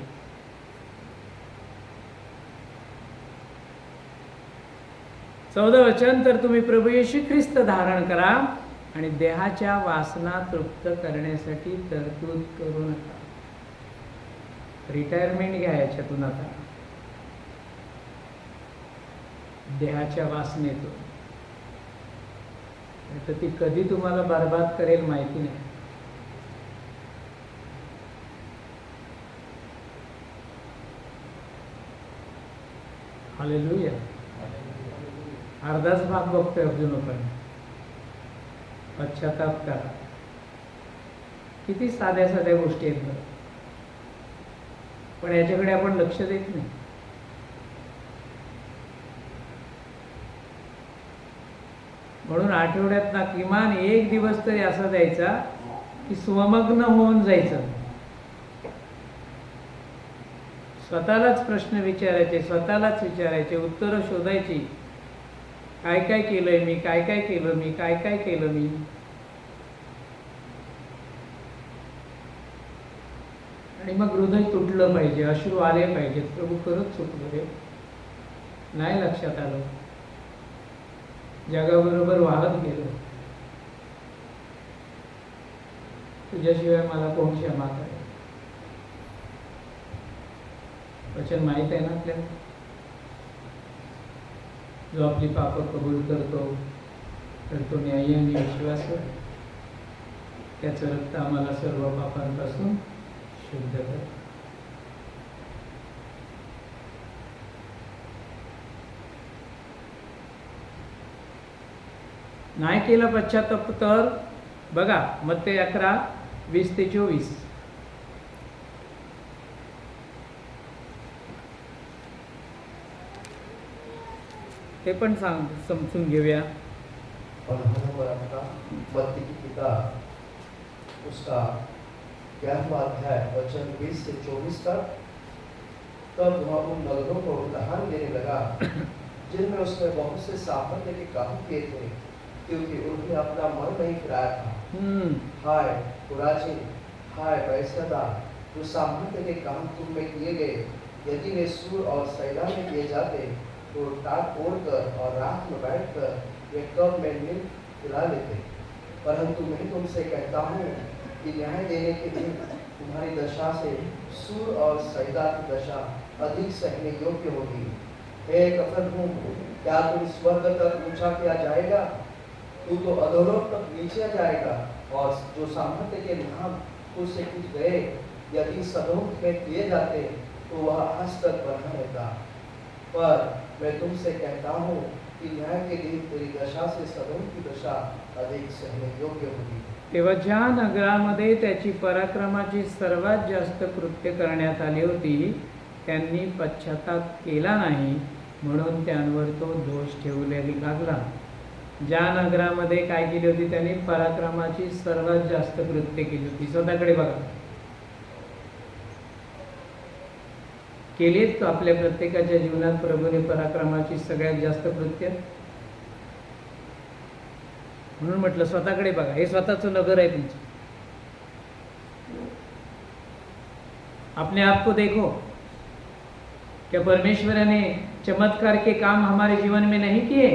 चौदा वचन, तर तुम्ही प्रभू येशू ख्रिस्त धारण करा आणि देहाच्या वासना तृप्त करण्यासाठी तरतूद करू नका. रिटायरमेंट घ्या याच्यातून आता, देहाच्या वासनेतून. तर ती कधी तुम्हाला बर्बाद करेल माहिती नाही. हालेलुया. अर्धाच भाग बघतोय अजून आपण. पश्चाताप करा. किती साध्या साध्या गोष्टी आहेत बरं, पण याच्याकडे आपण लक्ष देत नाही. म्हणून आठवड्यात ना किमान एक दिवस तरी असा द्यायचा की स्वमग्न होऊन जायचं. स्वतःलाच प्रश्न विचारायचे, स्वतःलाच विचारायचे, उत्तरं शोधायची. काय काय केलंय मी, काय काय केलं मी, काय काय केलं मी. आणि मग हृदय तुटलं पाहिजे, अश्रू आले पाहिजेत. प्रभू खरंच चुकलो रे, नाही लक्षात आलं, जगाबरोबर वाहत गेलो, तुझ्याशिवाय मला कोण क्षमा करेल. वचन माहित आहे ना आपल्याला, जो आपली पाप कबूल करतो तर तो न्यायी आणि विश्वासू, त्याचं रक्त आम्हाला सर्व पापांपासून शुद्ध कर. नाही केला पश्चाताप तर बघा मत्ते 11:20-24. ते पण समजून घेऊया. मत्ती की किताब उसका 11वां अध्याय वचन 20 से 24 तक. तब वह उन नगरों को उदाहरण देने लगा जिनमें उसने बहुत से सामर्थ्य के काम किए थे, क्योंकि उन्हें अपना मन नहीं फिराया था. हाय खुराजीन, हाय बैतसैदा, जो सामर्थ्य के काम तुम में किए गए, यदि वे सूर और सैदा में किए जाते तो टाट ओढ़कर और रात में बैठकर वे कब में नींद खिला लेते. परंतु मैं तुमसे कहता हूँ कि न्याय देने के दिन तुम्हारी दशा से सूर और सैदा की दशा अधिक सहने योग्य होगी. हे कफरनहूम, क्या तुम स्वर्ग तक ऊंचा किया जाएगा? तू तो अधोलोक तक नीचे जाएगा. और जो सामर्थ्य के नाम तुझसे कुछ गए, यदि सदोम में किए जाते तो वह आज तक बना रहता. पर मैं तुमसे कहता हूँ की न्याय के दिन तेरी दशा से सदोम की दशा अधिक सहने योग्य होगी. तेव्हा ज्या नगरामध्ये त्याची पराक्रमाची सर्वात जास्त कृत्य करण्यात आली होती, त्यांनी पश्चाताप केला नाही, म्हणून त्यांवर तो दोष ठेवलेला लागला. ज्या नगरामध्ये काय केली होती, त्यांनी पराक्रमाची सर्वात जास्त कृत्य केली होती. स्वतःकडे बघा, केलीत का आपल्या प्रत्येकाच्या जीवनात प्रभूने पराक्रमाची सगळ्यात जास्त कृत्य? म्हणून म्हटलं स्वतःकडे बघा. हे स्वतःचं नगर आहे तुमचं. अपने आप को देखो. क्या परमेश्वर ने चमत्कार के काम हमारे जीवन में नहीं किए?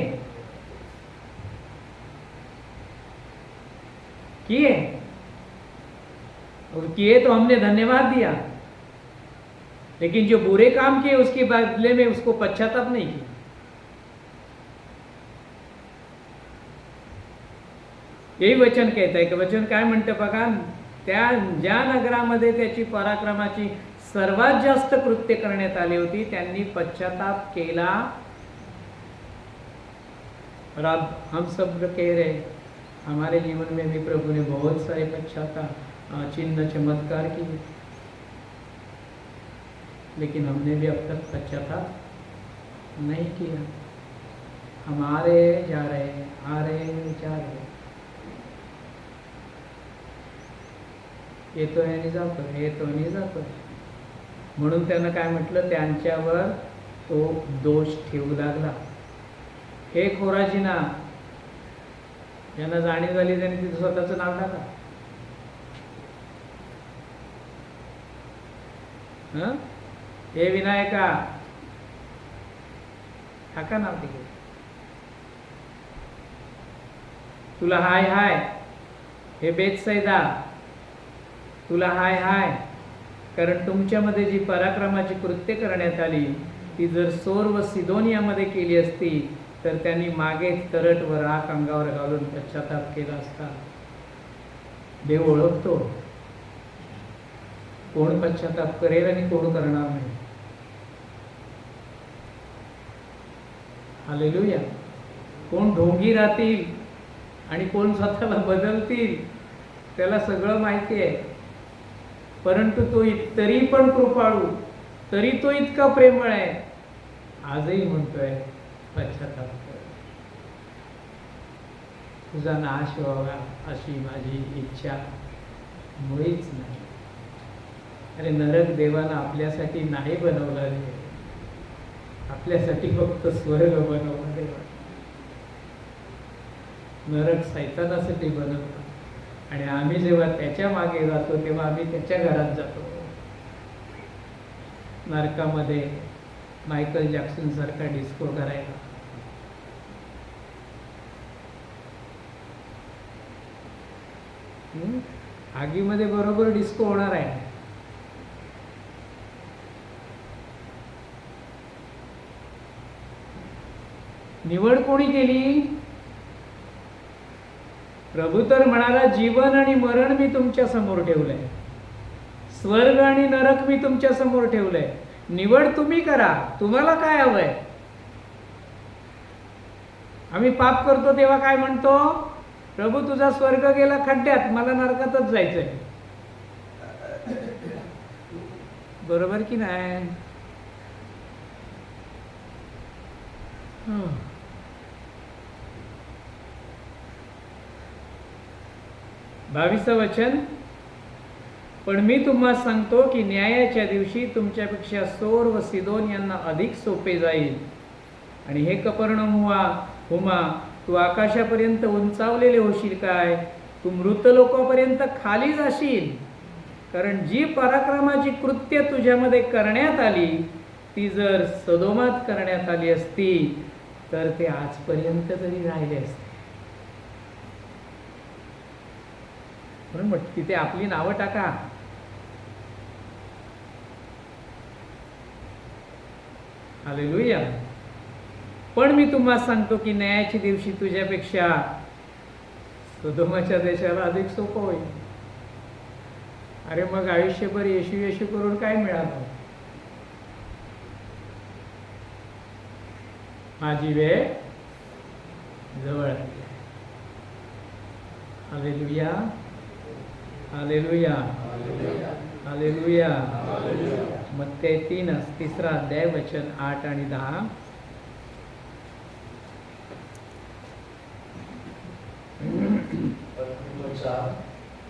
किए, और किए तो हमने धन्यवाद दिया. लेकिन जो बुरे काम किए उसके बदले में उसको पश्चाताप नहीं किया. यही वचन कहता है की वचन काय म्हणतं बघा, त्या ज्या नगरामध्ये त्याची पराक्रमाची सर्वात जास्त कृत्य करण्यात आली होती, त्यांनी पश्चाताप केला. और अब हम सब कह रहे, हमारे जीवन में भी प्रभु ने बहुत सारे पश्चाताप चिन्ह चमत्कार किए, लेकिन हमने भी अब तक पश्चाताप नहीं किया. हम आ रहे जा रहे, आ रहे जा रहे. येतोय आणि जातोय, येतोय आणि जातोय. म्हणून त्यानं काय म्हटलं, त्यांच्यावर तो दोष ठेवू लागला. हे खोराजीना, यांना जाणीव झाली, त्याने तिथे स्वतःचं नाव टाका. हे विनायका, टाका नाव तिकडे. तुला हाय हाय. हे बेतसैदा, तुला हाय हाय. कारण तुमच्यामध्ये जी पराक्रमाची कृत्य करण्यात आली ती जर सोर व सिदोनियामध्ये केली असती तर त्यांनी मागे तरट व राख अंगावर घालून पश्चाताप केला असता. देव ओळखतो कोण पश्चाताप करेल आणि कोण करणार नाही. हालेलुया. कोण ढोंगी राहतील आणि कोण स्वतःला बदलतील त्याला सगळं माहिती आहे. परंतु तो तरी पण कृपाळू, तरी तो इतका प्रेमळ आहे, आजही म्हणतोय पश्चाताप कर, तुझा नाश व्हावा अशी माझी इच्छा मुळीच नाही. अरे नरक देवानं आपल्यासाठी नाही बनवला रे, आपल्यासाठी फक्त स्वर्ग बनवला देवा. नरक सैतानासाठी बनवला आणि आम्ही जेव्हा त्याच्या मागे जातो तेव्हा आम्ही त्याच्या घरात जातो. नरकामध्ये मायकल जॅक्सन सारखा डिस्को करायला. आगीमध्ये बरोबर डिस्को होणार आहे. निवड कोणी केली? प्रभू तर म्हणाला, जीवन आणि मरण मी तुमच्या समोर ठेवलंय, स्वर्ग आणि नरक मी तुमच्या समोर ठेवलंय, निवड तुम्ही करा, तुम्हाला काय हवंय. आम्ही पाप करतो तेव्हा काय म्हणतो, प्रभू तुझा स्वर्ग गेला खड्ड्यात, मला नरकातच जायचंय. बरोबर की नाही? 22 वचन, पण मी तुम्हाला सांगतो की न्यायाच्या दिवशी तुमच्यापेक्षा सोर व सिदोन यांना अधिक सोपे जाईल. आणि हे कफरनहूमा, तू आकाशापर्यंत उंचावलेले होशील काय? तू मृत लोकांपर्यंत खाली जाशील. कारण जी पराक्रमाची कृत्य तुझ्यामध्ये करण्यात आली ती जर सदोमात करण्यात आली असती तर ते आजपर्यंत तरी राहिले असते. म्हणून म्हटलं तिथे आपली नावं टाका. हालेलुया. पण मी तुम्हाला सांगतो की न्यायाच्या दिवशी तुझ्यापेक्षा सदोमाच्या देशाला अधिक सोपं होईल. अरे मग आयुष्यभर येशू येशू करून काय मिळालं? माझी वेळ जवळ आली. Hallelujah, hallelujah, hallelujah. मत्ती 3 अध्याय वचन 8 आणि 10.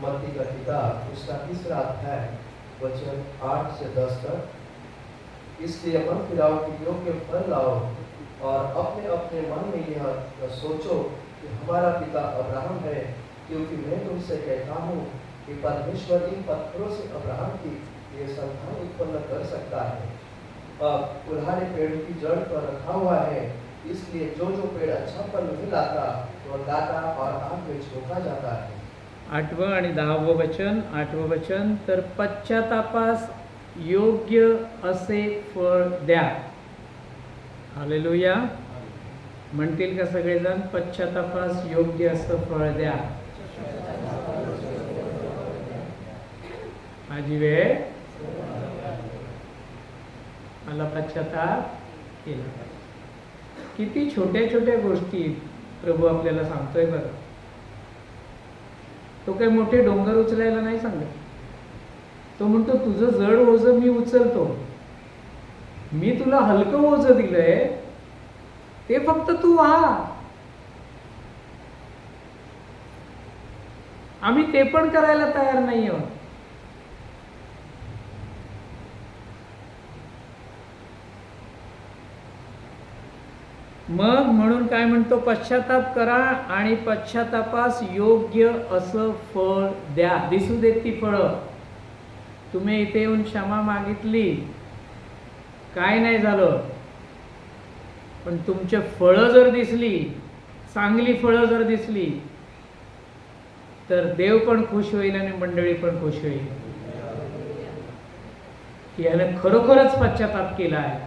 मत्ती का किताब उसका 3 अध्याय वचन 8 से 10 तक. इसलिए मन फिराओ कि योग्य फल लाओ और अपने अपने मन में यह सोचो कि हमारा पिता अब्राहम है, क्योंकि मैं तुमसे कहता हूँ कि परमेश्वर इन पत्थरों से अब्राहम की ये संतान उत्पन्न कर सकता है. अब कुल्हाड़ी पेड़ की जड़ पर रखा हुआ है, इसलिए जो जो पेड़ अच्छा फल नहीं लाता वह काटा और आग में झोंका जाता है. 8वं आणि 10वं वचन. 8वं वचन, तर पश्चातापास योग्य असे फळ द्या. हालेलुया. म्हणतील का सगळेजण? पश्चातापास योग्य असं फळ द्या. माझी वेळ, मला पश्चाताप केला. किती छोट्या छोट्या गोष्टी प्रभू आपल्याला सांगतोय बरं. तो काही मोठे डोंगर उचलायला नाही सांगत. तो म्हणतो तुझं जड ओझं मी उचलतो, मी तुला हलकं ओझं दिलंय, ते फक्त तू व्हा. आम्ही ते पण करायला तयार नाही आहोत. मग म्हणून काय म्हणतो, पश्चाताप करा आणि पश्चातापास योग्य असं फळ द्या. दिसू देत ती फळं. तुम्ही इथे येऊन क्षमा मागितली, काय नाही झालं, पण तुमचे फळं जर दिसली, चांगली फळं जर दिसली, तर देव पण खुश होईल आणि मंडळी पण खुश होईल की याने खरोखरच पश्चाताप केला आहे,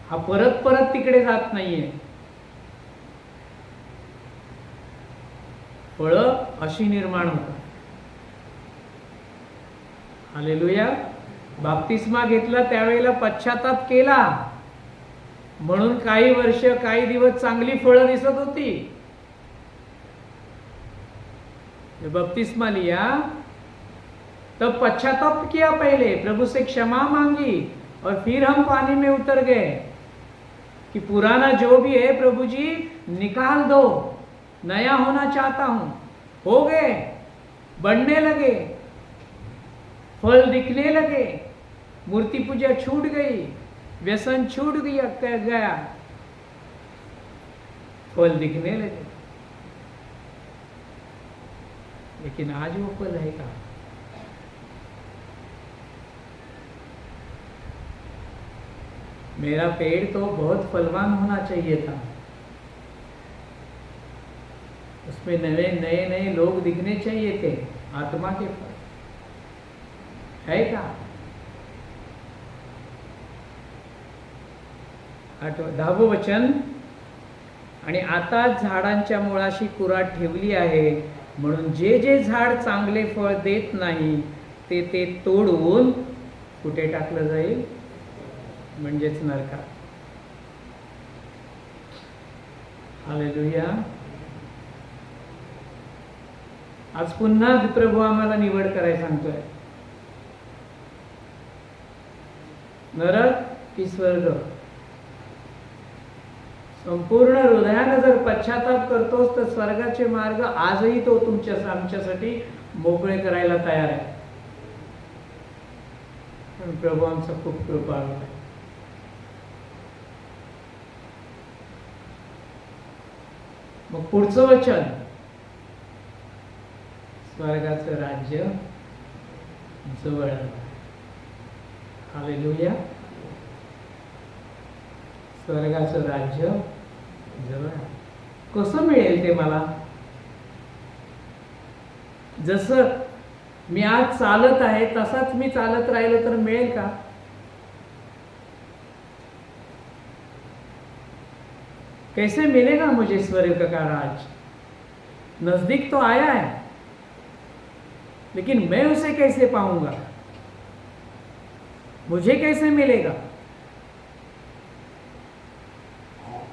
हा परत परत तिकडे जात नाहीये. फळं अशी निर्माण होतात. हालेलुया. बाप्तिस्मा घेतला त्यावेळेला पश्चाताप केला म्हणून काही वर्ष काही दिवस चांगली फळं दिसत होती. बपतिस्मा लिया तब पश्चाताप किया पहले, प्रभु से क्षमा मांगी और फिर हम पानी में उतर गए कि पुराना जो भी है प्रभु जी निकाल दो, नया होना चाहता हूं. हो गए, बढ़ने लगे, फल दिखने लगे, मूर्ति पूजा छूट गई, व्यसन छूट गया, फल दिखने लगे. लेकिन आज वो फल है का? मेरा पेड़ तो बहुत फलवान होना चाहिए था, उसमें नए नए नए लोग दिखने चाहिए थे, आत्मा के फल है का? 10वे वचन, आणि आता झाडांच्या मुळाशी कुराट ठेवली आहे, म्हणून जे जे झाड चांगले फळ देत नाही ते ते तोडून कुठे टाकलं जाईल, म्हणजेच नरकात. हालेलुया. आज पुन्हा प्रभू आम्हाला निवड करायला सांगतोय. नरक की स्वर्ग? संपूर्ण हृदयाने जर पश्चाताप करतोस तर स्वर्गाचे मार्ग आजही तो आमच्यासाठी मोकळे करायला तयार आहे. पण प्रभू आमचा खूप कृपाळू आहे. मग पुढचं वचन, स्वर्गाचं राज्य जवळ आहे. हालेलुया. स्वर्गाचं राज्य जवळ आहे. कसं मिळेल ते मला? जसं मी आज चालत आहे तसाच मी चालत राहिलो तर मिळेल का? कैसे मिलेगा मुझे स्वर्ग का राज? नजदीक तो आया है, लेकिन मैं उसे कैसे पाऊंगा? मुझे कैसे मिलेगा?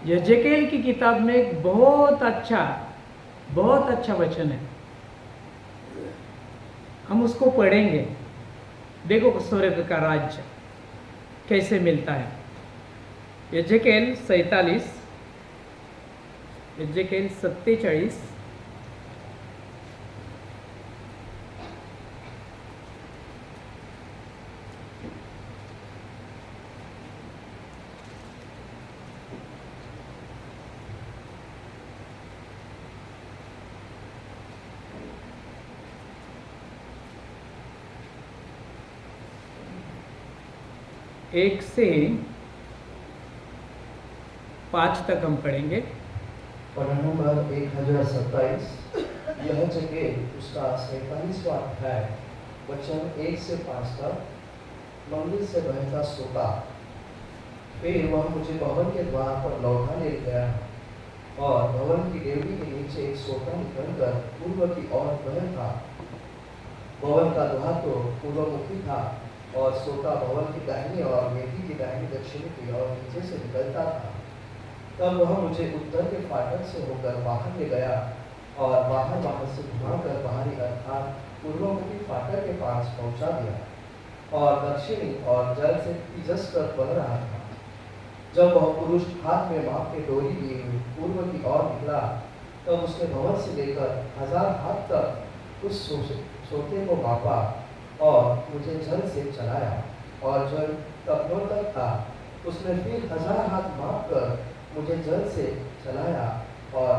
यजेकेल की किताब में एक बहुत अच्छा वचन है, हम उसको पढ़ेंगे. देखो स्वर्ग का राज्य कैसे मिलता है. यजेकेल 47, यजेकेल 47, एक से 5 तक हम पढ़ेंगे. पढ़ा नंबर 1027. यह जगह उसका 47वां अध्याय वचन 1 से 5 तक. मंदिर से बहता सोता. फिर वह मुझे भवन के द्वार पर लौटा ले गया और भवन की डेवढ़ी के नीचे एक सोता निकलकर पूर्व की ओर बह था. भवन का द्वार तो पूर्वमुखी था और सोता भवन की दाहिनी और वेदी की दाहिनी दक्षिणी की ओर नीचे से निकलता था. तब वह मुझे उत्तर के फाटक से होकर बाहर ले गया और बाहर से घुमाकर बाहरी अर्थात पूर्वमुखी फाटक के पास पहुंचा दिया और दक्षिणी और जल से तिजस कर बह रहा था. जब वह पुरुष हाथ में माप के डोरी लिए हुए पूर्व की ओर निकला, तब उसने भवन से लेकर 1000 हाथ तक उस सोते को मापा और मुझे जल से चलाया और जल तखनों तक था. उसने फिर 1000 हाथ माप कर मुझे जल से चलाया और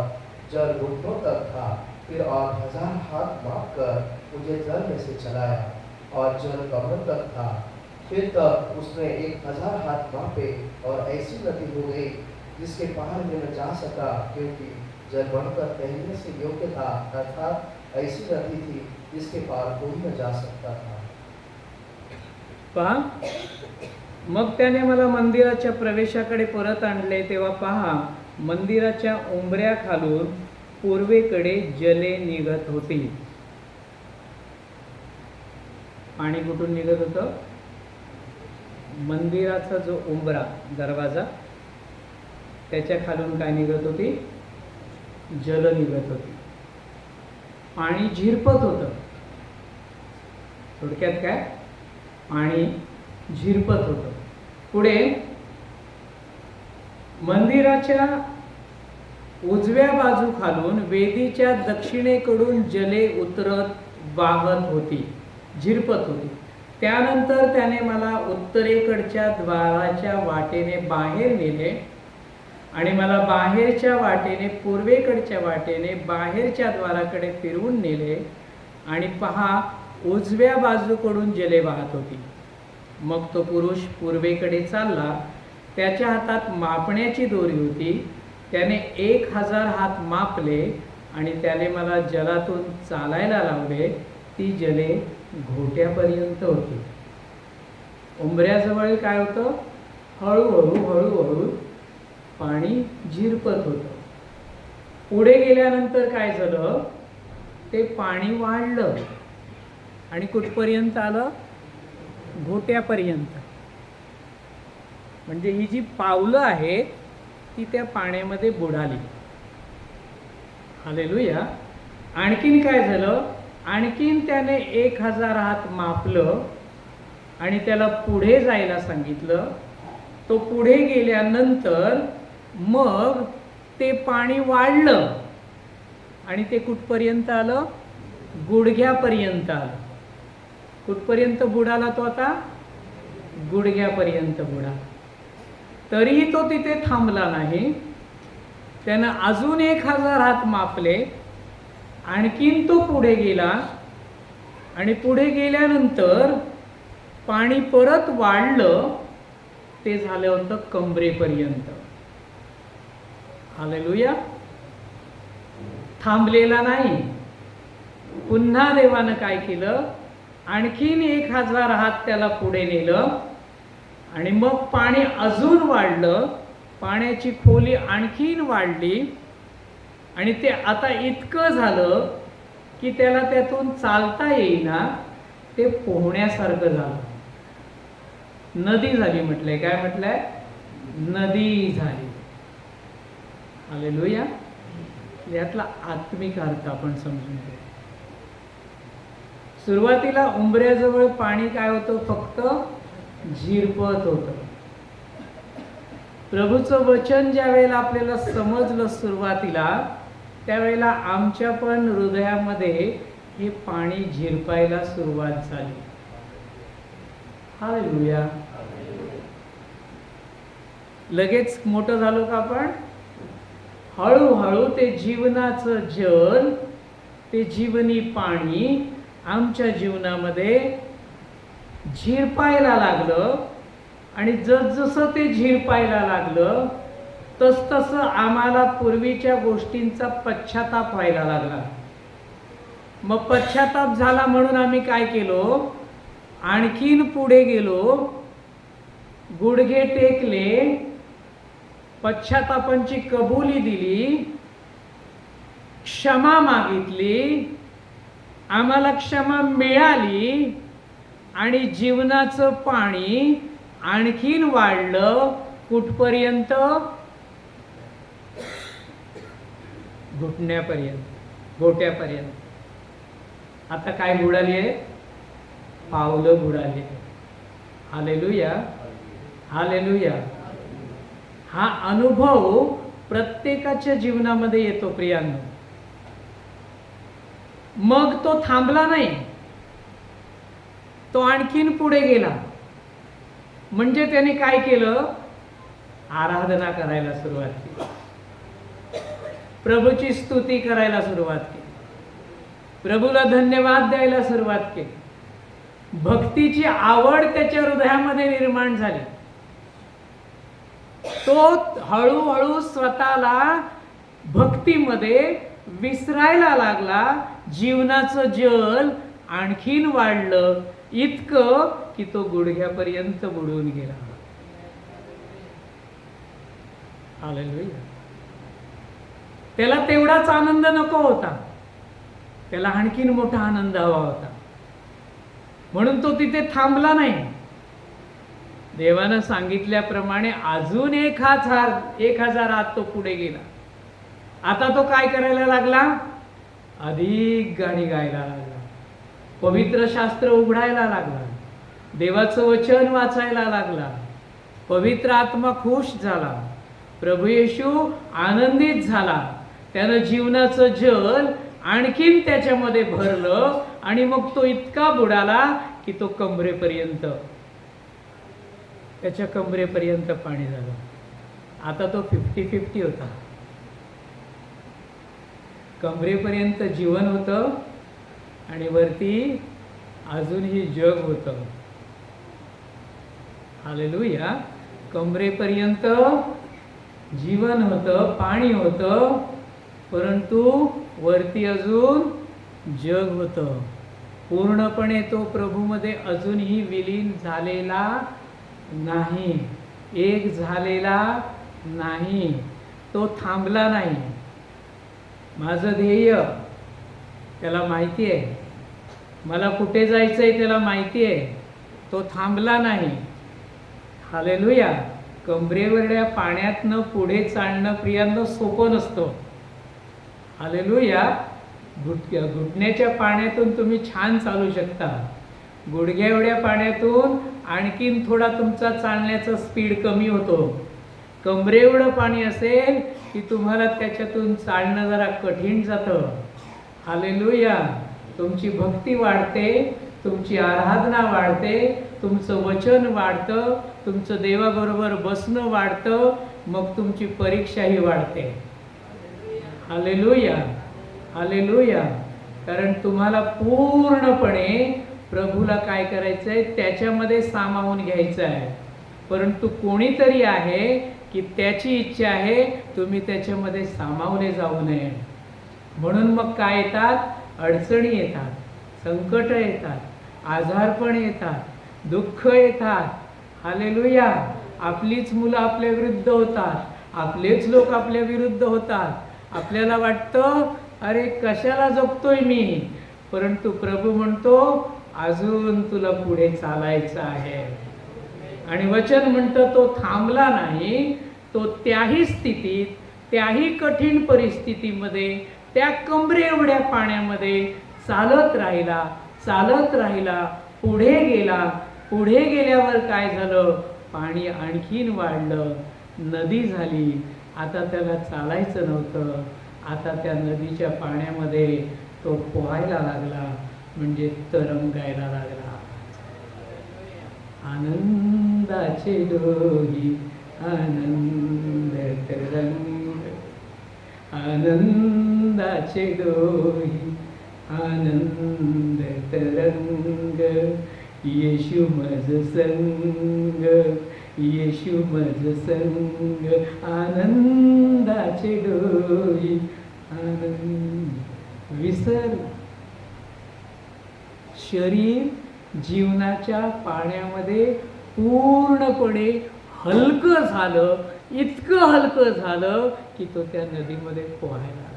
जल घुटनों तक था। फिर और 1000 हाथ माप कर मुझे जल में से चलाया और जल कमर तक था। फिर तब उसने 1000 हाथ मापे और ऐसी नदी हो गई जिसके पार में न जा सका, क्योंकि जल बढ़कर तैरने से योग्य था, अर्थात ऐसी नदी थी जिसके पार कोई न जा सकता था। पहा, मग त्याने मला मंदिराच्या प्रवेशाकडे परत आणले. तेव्हा पहा, मंदिराच्या उंबऱ्याखालून पूर्वेकडे जले निघत होती. पाणी कुठून निघत होतं? मंदिराचा जो उंबरा, दरवाजा, त्याच्या खालून काय निघत होती? जल निघत होती. पाणी झिरपत होतं. थोडक्यात काय? पाणी झिरपत होतं. पुढे मंदिराच्या उजव्या बाजू खालून वेदीच्या दक्षिणेकडून जले उतरत वाहत होती, झिरपत होती. त्यानंतर त्याने मला उत्तरेकडच्या द्वाराच्या वाटेने बाहेर नेले आणि मला बाहेरच्या वाटेने, पूर्वेकडच्या वाटेने बाहेरच्या द्वाराकडे फिरवून नेले आणि पहा, उजव्या बाजूकडून जले वाहत होती. मग तो पुरुष पूर्वेकडे चालला. त्याच्या हातात मापण्याची दोरी होती. त्याने 1000 हात मापले आणि त्याने मला जलातून चालायला लावले. ती जले घोट्यापर्यंत होती. उंबऱ्याजवळ काय होतं? हळूहळू हळूहळू पाणी झिरपत होतं. पुढे गेल्यानंतर काय झालं? ते पाणी वाढलं आणि कुठपर्यंत आलं? घोट्यापर्यंत. म्हणजे ही जी पावलं आहेत ती त्या पाण्यामध्ये बुडाली. हालेलुया. आणखीन काय झालं? आणखीन त्याने 1000 हात मापलं आणि त्याला पुढे जायला सांगितलं. तो पुढे गेल्यानंतर मग ते पाणी वाढलं आणि ते कुठपर्यंत आलं? गुडघ्यापर्यंत आलं. कुठपर्यंत बुडाला तो आता? गुडघ्यापर्यंत बुडाला. तरीही तो तिथे थांबला नाही. त्यानं अजून 1000 हात मापले. आणखीन तो पुढे गेला आणि पुढे गेल्यानंतर पाणी परत वाढलं. ते झालं होतं कमरेपर्यंत. हालेलुया. थांबलेला नाही. पुन्हा देवानं काय केलं? आणखीन 1000 हात त्याला पुढे नेलं आणि मग पाणी अजून वाढलं. पाण्याची खोली आणखीन वाढली आणि ते आता इतकं झालं की त्याला त्यातून चालता येईना. ते पोहण्यासारखं झालं. नदी झाली म्हटलंय. काय म्हटलंय? नदी झाली. हालेलुया. यातला आत्मिक अर्थ आपण समजून घेऊ. सुरुवातीला उंबऱ्याजवळ पाणी काय होतं? फक्त झिरपत होतं. प्रभूचं वचन ज्या वेळेला आपल्याला समजलं सुरुवातीला, त्यावेळेला आमच्या पण हृदयामध्ये हे पाणी झिरपायला सुरुवात झाली. हालेलुया. लगेच मोठं झालो का आपण? हळूहळू ते जीवनाचं जल, ते जीवनी पाणी आमच्या जीवनामध्ये झिरपायला लागलं आणि जसजसं ते झिरपायला लागलं तसतसं आम्हाला पूर्वीच्या गोष्टींचा पश्चाताप व्हायला लागला. मग पश्चाताप झाला म्हणून आम्ही काय केलो? आणखीन पुढे गेलो, गुडघे टेकले, पश्चातापांची कबुली दिली, क्षमा मागितली, आम्हाला क्षमा मिळाली आणि जीवनाचं पाणी आणखीन वाढलं. कुठपर्यंत? घुटण्यापर्यंत, गोट्यापर्यंत. आता काय बुडाली आहे? पावलं बुडाली. हालेलुया. हालेलुया. हा अनुभव प्रत्येकाच्या जीवनामध्ये येतो प्रियांनो. मग तो थांबला नाही. तो आणखीन पुढे गेला. म्हणजे त्याने काय केलं? आराधना करायला सुरुवात केली, प्रभूची स्तुती करायला सुरुवात केली, प्रभूला धन्यवाद द्यायला सुरुवात केली. भक्तीची आवड त्याच्या हृदयामध्ये निर्माण झाली. तो हळूहळू स्वतःला भक्तीमध्ये विसरायला लागला. जीवनाचं जल आणखीन वाढलं, इतकं की तो गुडघ्यापर्यंत बुडून गेला. हालेलुया. त्याला तेवढाच आनंद नको होता, त्याला आणखीन मोठा आनंद हवा होता. म्हणून तो तिथे थांबला नाही. देवानं सांगितल्याप्रमाणे अजून 1000 आत तो पुढे गेला. आता तो काय करायला लागला? अधिक गाणी गायला लागला, पवित्र शास्त्र उघडायला लागला, देवाचं वचन वाचायला लागला. पवित्र आत्मा खुश झाला, प्रभू येशू आनंदित झाला. त्यानं जीवनाचं जल आणखीन त्याच्यामध्ये भरलं आणि मग तो इतका बुडाला की तो कमरेपर्यंत, त्याच्या कमरेपर्यंत पाणी झालं. आता तो 50-50 होता. कमरेपर्यंत जीवन होतं आणि वरती अजूनही जग होतं. हालेलुया. कमरेपर्यंत जीवन होतं, पाणी होतं, परंतु वरती अजून जग होतं. पूर्णपणे तो प्रभूमध्ये अजूनही विलीन झालेला नाही, एक झालेला नाही, तो थांबला नाही. माझं ध्येय त्याला माहिती आहे, मला कुठे जायचंय त्याला माहिती आहे, तो थांबला नाही. हालेलुया. कमरेवरल्या पाण्यातनं पुढे चालणं प्रियांनो सोपं नसतं. हालेलुया. घुटण्याच्या पाण्यातून तुम्ही छान चालू शकता, गुडघ्या एवढ्या पाण्यातून आणखीन थोडा तुमचा चालण्याचा स्पीड कमी होतो. कमरे एवढं पाणी असेल की तुम्हाला त्याच्यातून चालणं जरा कठीण जातं. हालेलुया. तुमची भक्ती वाढते, तुमची आराधना वाढते, तुमचं वचन वाढतं, तुमचं देवाबरोबर बसणं वाढतं, मग तुमची परीक्षाही वाढते. हालेलुया. हालेलुया. कारण तुम्हाला पूर्णपणे प्रभूला काय करायचंय, त्याच्यामध्ये सामावून घ्यायचं आहे. परंतु कोणीतरी आहे की त्याची इच्छा आहे तुम्ही त्याच्यामध्ये सामावले जाऊ नये. म्हणून मग काय येतात? अडचणी येतात, संकट येतात, आजारपण येतात, दुःख येतात. हालेलुया. आपलीच मुलं आपल्या विरुद्ध होतात, आपलेच लोक आपल्या विरुद्ध होतात. आपल्याला वाटतं अरे कशाला जगतोय मी, परंतु प्रभू म्हणतो अजून तुला पुढे चालायचं आहे. आणि वचन म्हणतं तो थांबला नाही, तो त्याही स्थितीत, त्याही कठीण परिस्थितीमध्ये, त्या कमरे एवढ्या पाण्यामध्ये चालत राहिला, चालत राहिला, पुढे गेला. पुढे गेल्यावर काय झालं? पाणी आणखीन वाढलं, नदी झाली. आता त्याला चालायचं नव्हतं, आता त्या नदीच्या पाण्यामध्ये तो पोहायला लागला, म्हणजे तरंगायला लागला. आनंदाचे डोही आनंद तरंग, आनंदाचे डोही आनंद तरंग, येशू मज संग, येशू मज संग, आनंदाचे डोही आनंद. विसर. शरीर जीवनाच्या पाण्यामध्ये पूर्णपणे हलकं झालं, इतकं हलकं झालं की तो त्या नदीमध्ये पोहायला लागला.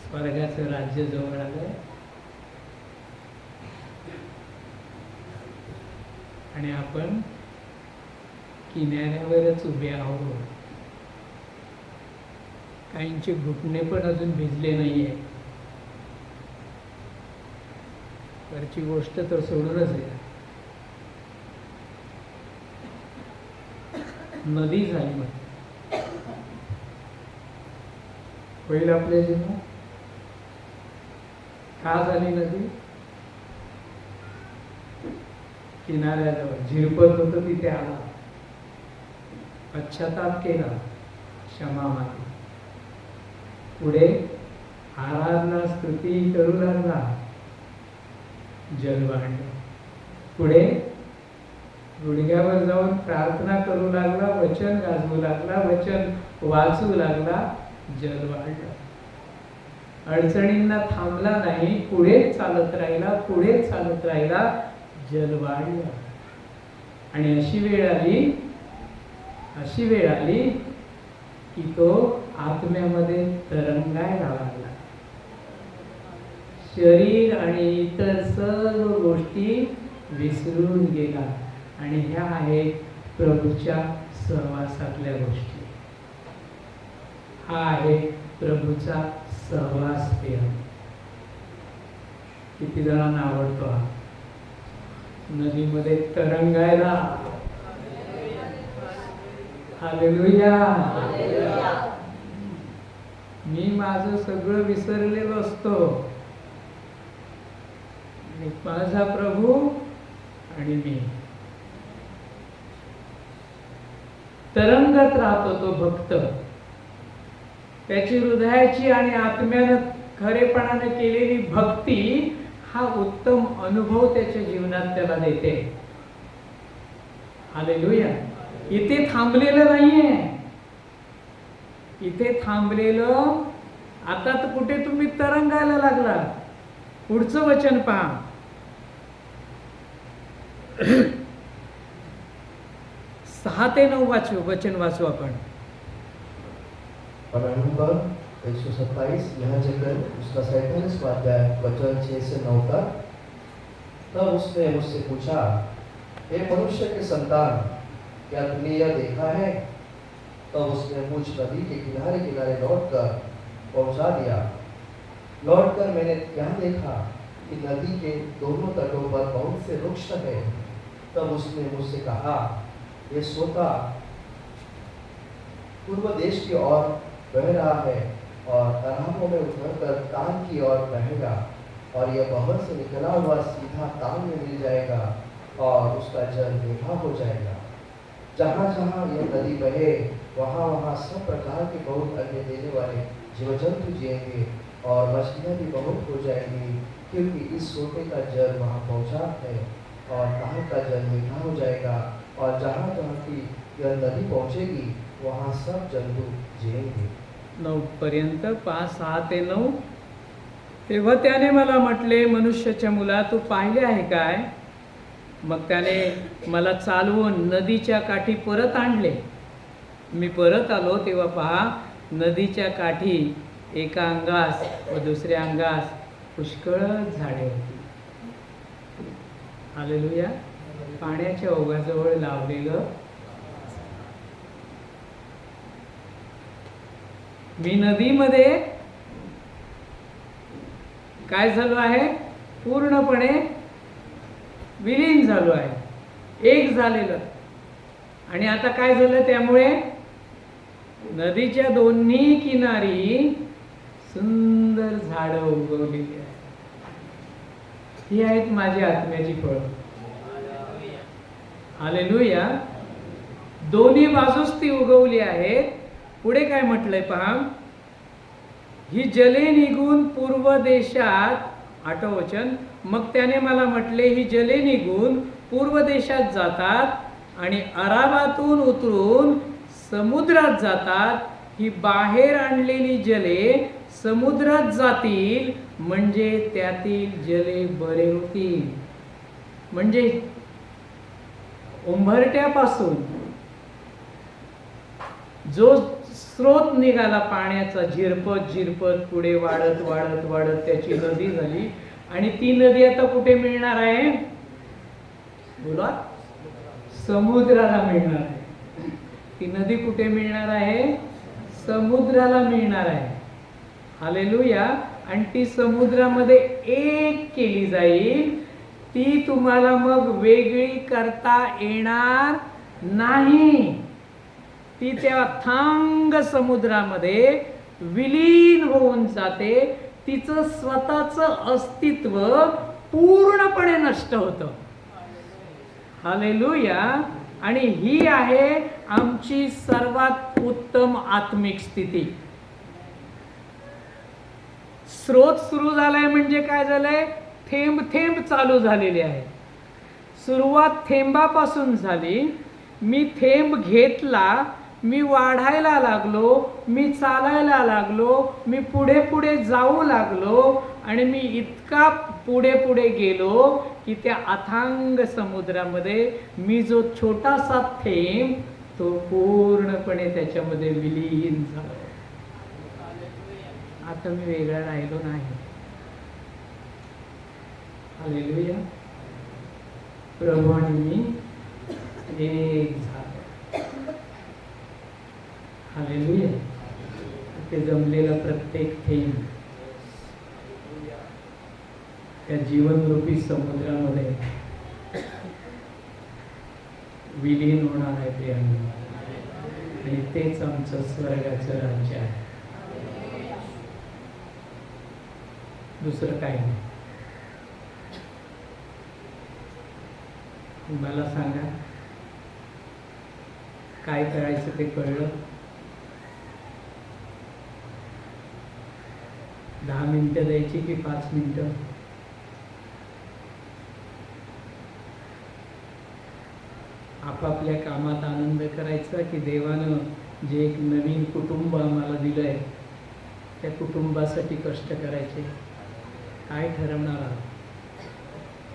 स्वर्गाचं राज्य जवळ आलंय आणि आपण किनाऱ्यावरच उभे आहोत. काहींचे घुटणे पण अजून भिजले नाहीये. वरची गोष्ट तर सोडूनच आहे. नदी झाली मग होईल आपल्या जीवनात. का झाली नदी? किनाऱ्याजवळ झिरपत होतं तिथे आला, पश्चाताप केला, क्षमा मागली. पुढे आराधना स्तुती करू लागला, जल वाढलं. पुढे गुडघ्यावर जाऊन प्रार्थना करू लागला, वचन गाजवू लागला, वचन वाचू लागला, जल वाढलं. अडचणींना थांबला नाही, पुढे चालत राहिला, पुढे चालत राहिला, जल वाढलं. आणि अशी वेळ आली की तो आत्म्यामध्ये तरंगायला लागला. शरीर आणि इतर सर्व गोष्टी विसरून गेला. आणि ह्या आहेत प्रभूच्या सहवासातल्या गोष्टी. हा आहे प्रभूचा सहवास प्रेम. किती जणांना आवडतो हा? नदीमध्ये तरंगायला. हालेलुया. मी माझं सगळं विसरलेलो असतो, माझा प्रभू आणि मी तरंगत राहतो. तो भक्त त्याची हृदयाची आणि आत्म्यानं खरेपणाने केलेली भक्ती हा उत्तम अनुभव त्याच्या जीवनात त्याला देते. हालेलुया. इथे थांबलेलं नाहीये. इथे थांबलेलं आता तर कुठे तुम्ही तरंगायला लागला. पुढचं वचन पहा. 6 ते 9 वचन वाचू आपण. और नंबर 127 यहाँ जगह उसका 47वां अध्याय वचन 6 से 9 तक. तब उसने मुझसे पूछा, हे मनुष्य के संतान, क्या तूने यह देखा है? तब उसने मुझ नदी के किनारे किनारे लौटकर पहुंचा दिया. लौटकर मैंने क्या देखा कि नदी के दोनों तटों पर बहुत से वृक्ष हैं. तब उसने मुझसे कहा, ये सोता पूर्व देश की ओर बह रहा है और अराबों में उतरकर तान की ओर बहेगा, और यह बहर से निकला हुआ सीधा तान में मिल जाएगा और उसका जल मीठा हो जाएगा. जहाँ जहाँ यह नदी बहे वहाँ वहाँ सब प्रकार के बहुत अन्य देने वाले जीव जंतु जिएंगे और मछलियाँ भी बहुत हो जाएंगी, क्योंकि इस सोते का जल वहाँ पहुँचा है और ताल का जल मीठा हो जाएगा. और जहाँ जहाँ की यह नदी पहुँचेगी वहाँ सब जंतु जिएंगे. 9 पर्यंत 5, 6 ते 9. तेव्हा त्याने मला म्हटले, मनुष्याच्या मुला, तू पाहिले आहे काय? मग त्याने मला चालवून नदीच्या काठी परत आणले. मी परत आलो तेव्हा पहा, नदीच्या काठी एका अंगास व दुसऱ्या अंगास पुष्कळ झाडे होती. हालेलुया. पाण्याच्या ओघाजवळ लावलेलं. मी नदीमध्ये काय झालो आहे? पूर्णपणे विलीन झालो आहे, एक झालेलं. आणि आता काय झालं? त्यामुळे नदीच्या दोन्ही किनारी सुंदर झाडं उगवलेली आहेत. ही आहेत माझी आत्म्याची फळं. हालेलुया. दोन्ही बाजूस ती उगवली आहेत. पुढे काय म्हटलंय पहा, ही जले निघून पूर्व देशात. 8वं वचन. मग त्याने मला म्हटले, ही जले निघून पूर्व देशात जातात आणि अराबातून उतरून समुद्रात जातात. ही बाहेर आणलेली जले समुद्रात जातील, म्हणजे त्यातील जले बरे होतील. म्हणजे उंबरट्यापासून जो स्रोत निघाला पाण्याचा, झिरपत झिरपत पुढे वाढत वाढत वाढत त्याची नदी झाली. आणि ती नदी आता कुठे मिळणार आहे? बोला. समुद्राला मिळणार आहे. ती नदी कुठे मिळणार आहे? समुद्राला मिळणार आहे. हालेलुया. आणि ती समुद्रामध्ये एक केली जाईल. ती तुम्हाला मग वेगळी करता येणार नाही. ती त्या अथांग समुद्रामध्ये विलीन होऊन जाते. तिचं स्वतःचं अस्तित्व पूर्णपणे नष्ट होतं. हालेलुया. आणि ही आहे आमची सर्वात उत्तम आत्मिक स्थिती. स्रोत सुरू झालाय म्हणजे काय झालंय? थेंब थेंब चालू झालेले आहे. सुरुवात थेंबापासून झाली. मी थेंब घेतला, मी वाढायला लागलो, मी चालायला लागलो, मी पुढे पुढे जाऊ लागलो आणि मी इतका पुढे पुढे गेलो की त्या अथांग समुद्रामध्ये मी जो छोटासा थेंब तो पूर्णपणे त्याच्यामध्ये विलीन झालो. आता मी वेगळा राहिलो नाही. हालेलुया. प्रभू आणि मी एक झालो. हालेलुया. ते जमलेला प्रत्येक थेंब त्या जीवनरूपी समुद्रामध्ये विलीन होणार आहे प्रियांनो. आणि तेच आमचं स्वर्गाचं राज्य आहे. दुसरं काही नाही. मला सांगा, काय करायचं ते कळलं? 10 मिनिटं द्यायची की 5 मिनिटं? आपापल्या कामात आनंद करायचा की देवानं जे एक नवीन कुटुंब आम्हाला दिलंय त्या कुटुंबासाठी कष्ट करायचे? काय ठरवणार आहात?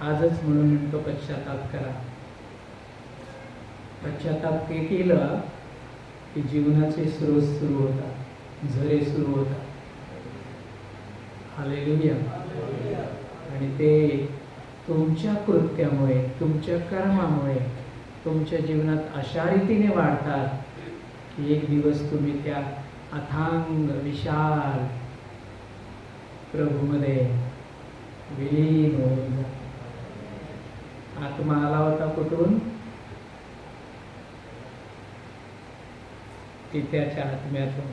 आजच म्हणून म्हणतो पश्चाताप करा. पश्चाताप ते केलं की जीवनाचे स्रोत सुरू होतात, झरे सुरू होतात. हालेलुया. आणि ते तुमच्या कृत्यामुळे, तुमच्या कर्मामुळे तुमच्या जीवनात अशा रीतीने वाढतात की एक दिवस तुम्ही त्या अथांग विशाल प्रभूमध्ये विलीन होऊन जा. आत्मा आला होता कुठून? पित्याच्या आत्म्यातून.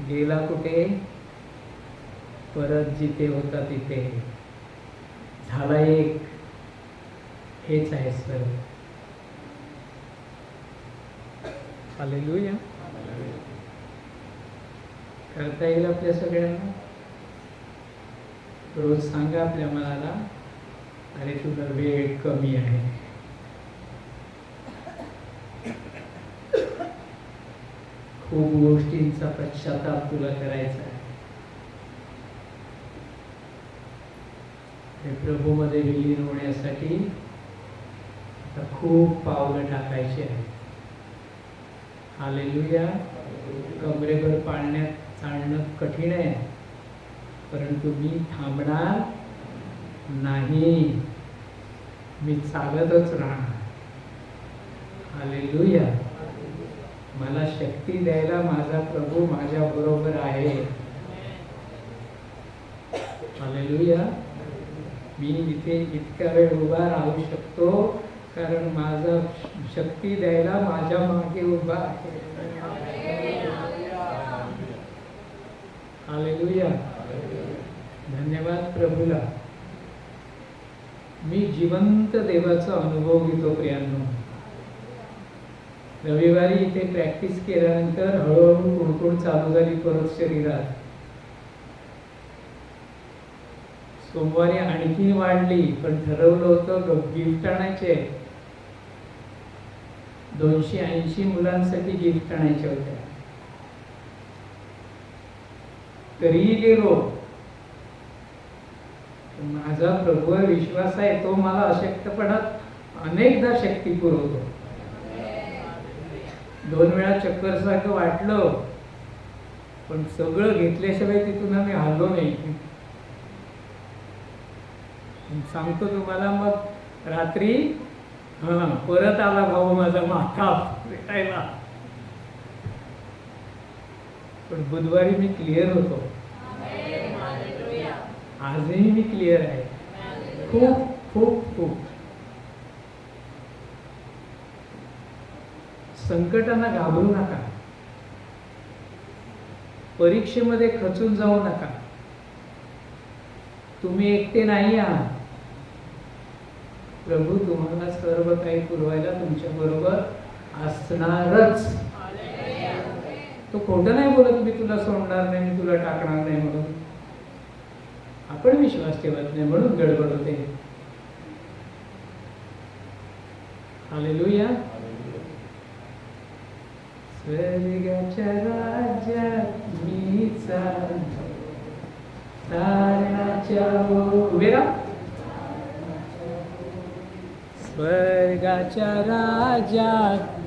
गेला कुठे? परत जिथे होता तिथे. झाला एक. हेच आहे स्वर्ग. हालेलुया. करता येईल आपल्या सगळ्यांना? रोज सांगा आपल्या मनाला, अरे तुला वेळ कमी आहे. खूप गोष्टींचा पश्चाताप तुला करायचा आहे. हे प्रभूमध्ये विलीन होण्यासाठी आता खूप पावलं टाकायची आहेत. हालेलुया. कमरेवर चालणं कठीण आहे, परंतु मी थांबणार नाही. मी चालतच राहणार. हालेलुया. मला शक्ती द्यायला माझा प्रभू माझ्या बरोबर आहे. हालेलुया. मी इथे इतका वेळ उभा राहू शकतो कारण माझा शक्ती द्यायला माझ्या मागे उभा आहे. हालेलुया. धन्यवाद प्रभूला. मी जिवंत देवाचा अनुभव घेतो प्रियांनो. रविवारी इथे प्रॅक्टिस केल्यानंतर हळूहळू कुणकुण चालू झाली परत शरीरात. सोमवारी आणखी वाढली, पण ठरवलं होतं गिफ्ट आणायचे. 280 मुलांसाठी गिफ्ट आणायच्या होत्या. तरीही गेलो. माझा प्रभूवर विश्वास आहे, तो मला अशक्तपणात अनेकदा शक्ती पुरवतो. 2 वेळा चक्कर सारखं वाटलं, पण सगळं घेतल्याशिवाय तिथून आम्ही हल्लो नाही. सांगतो तुम्हाला, मग रात्री परत आला भाऊ माझा माथा भेटायला. पण बुधवारी मी क्लिअर होतो. आजही मी क्लिअर आहे. खूप खूप खूप. संकटांना घाबरू नका. परीक्षेमध्ये खचून जाऊ नका. तुम्ही एकटे नाही आहात. प्रभू तुम्हाला सर्व काही पुरवायला तुमच्या बरोबर असणारच. तो खोटं नाही बोलत मी तुला सोडणार नाही, मी तुला टाकणार नाही म्हणून. आपण विश्वास ठेवत नाही म्हणून गडबड होते. हालेलुया. स्वर्गाच्या राज्यात मी चाललो, तारणाच्या उभे राहा. स्वर्गाच्या राज्यात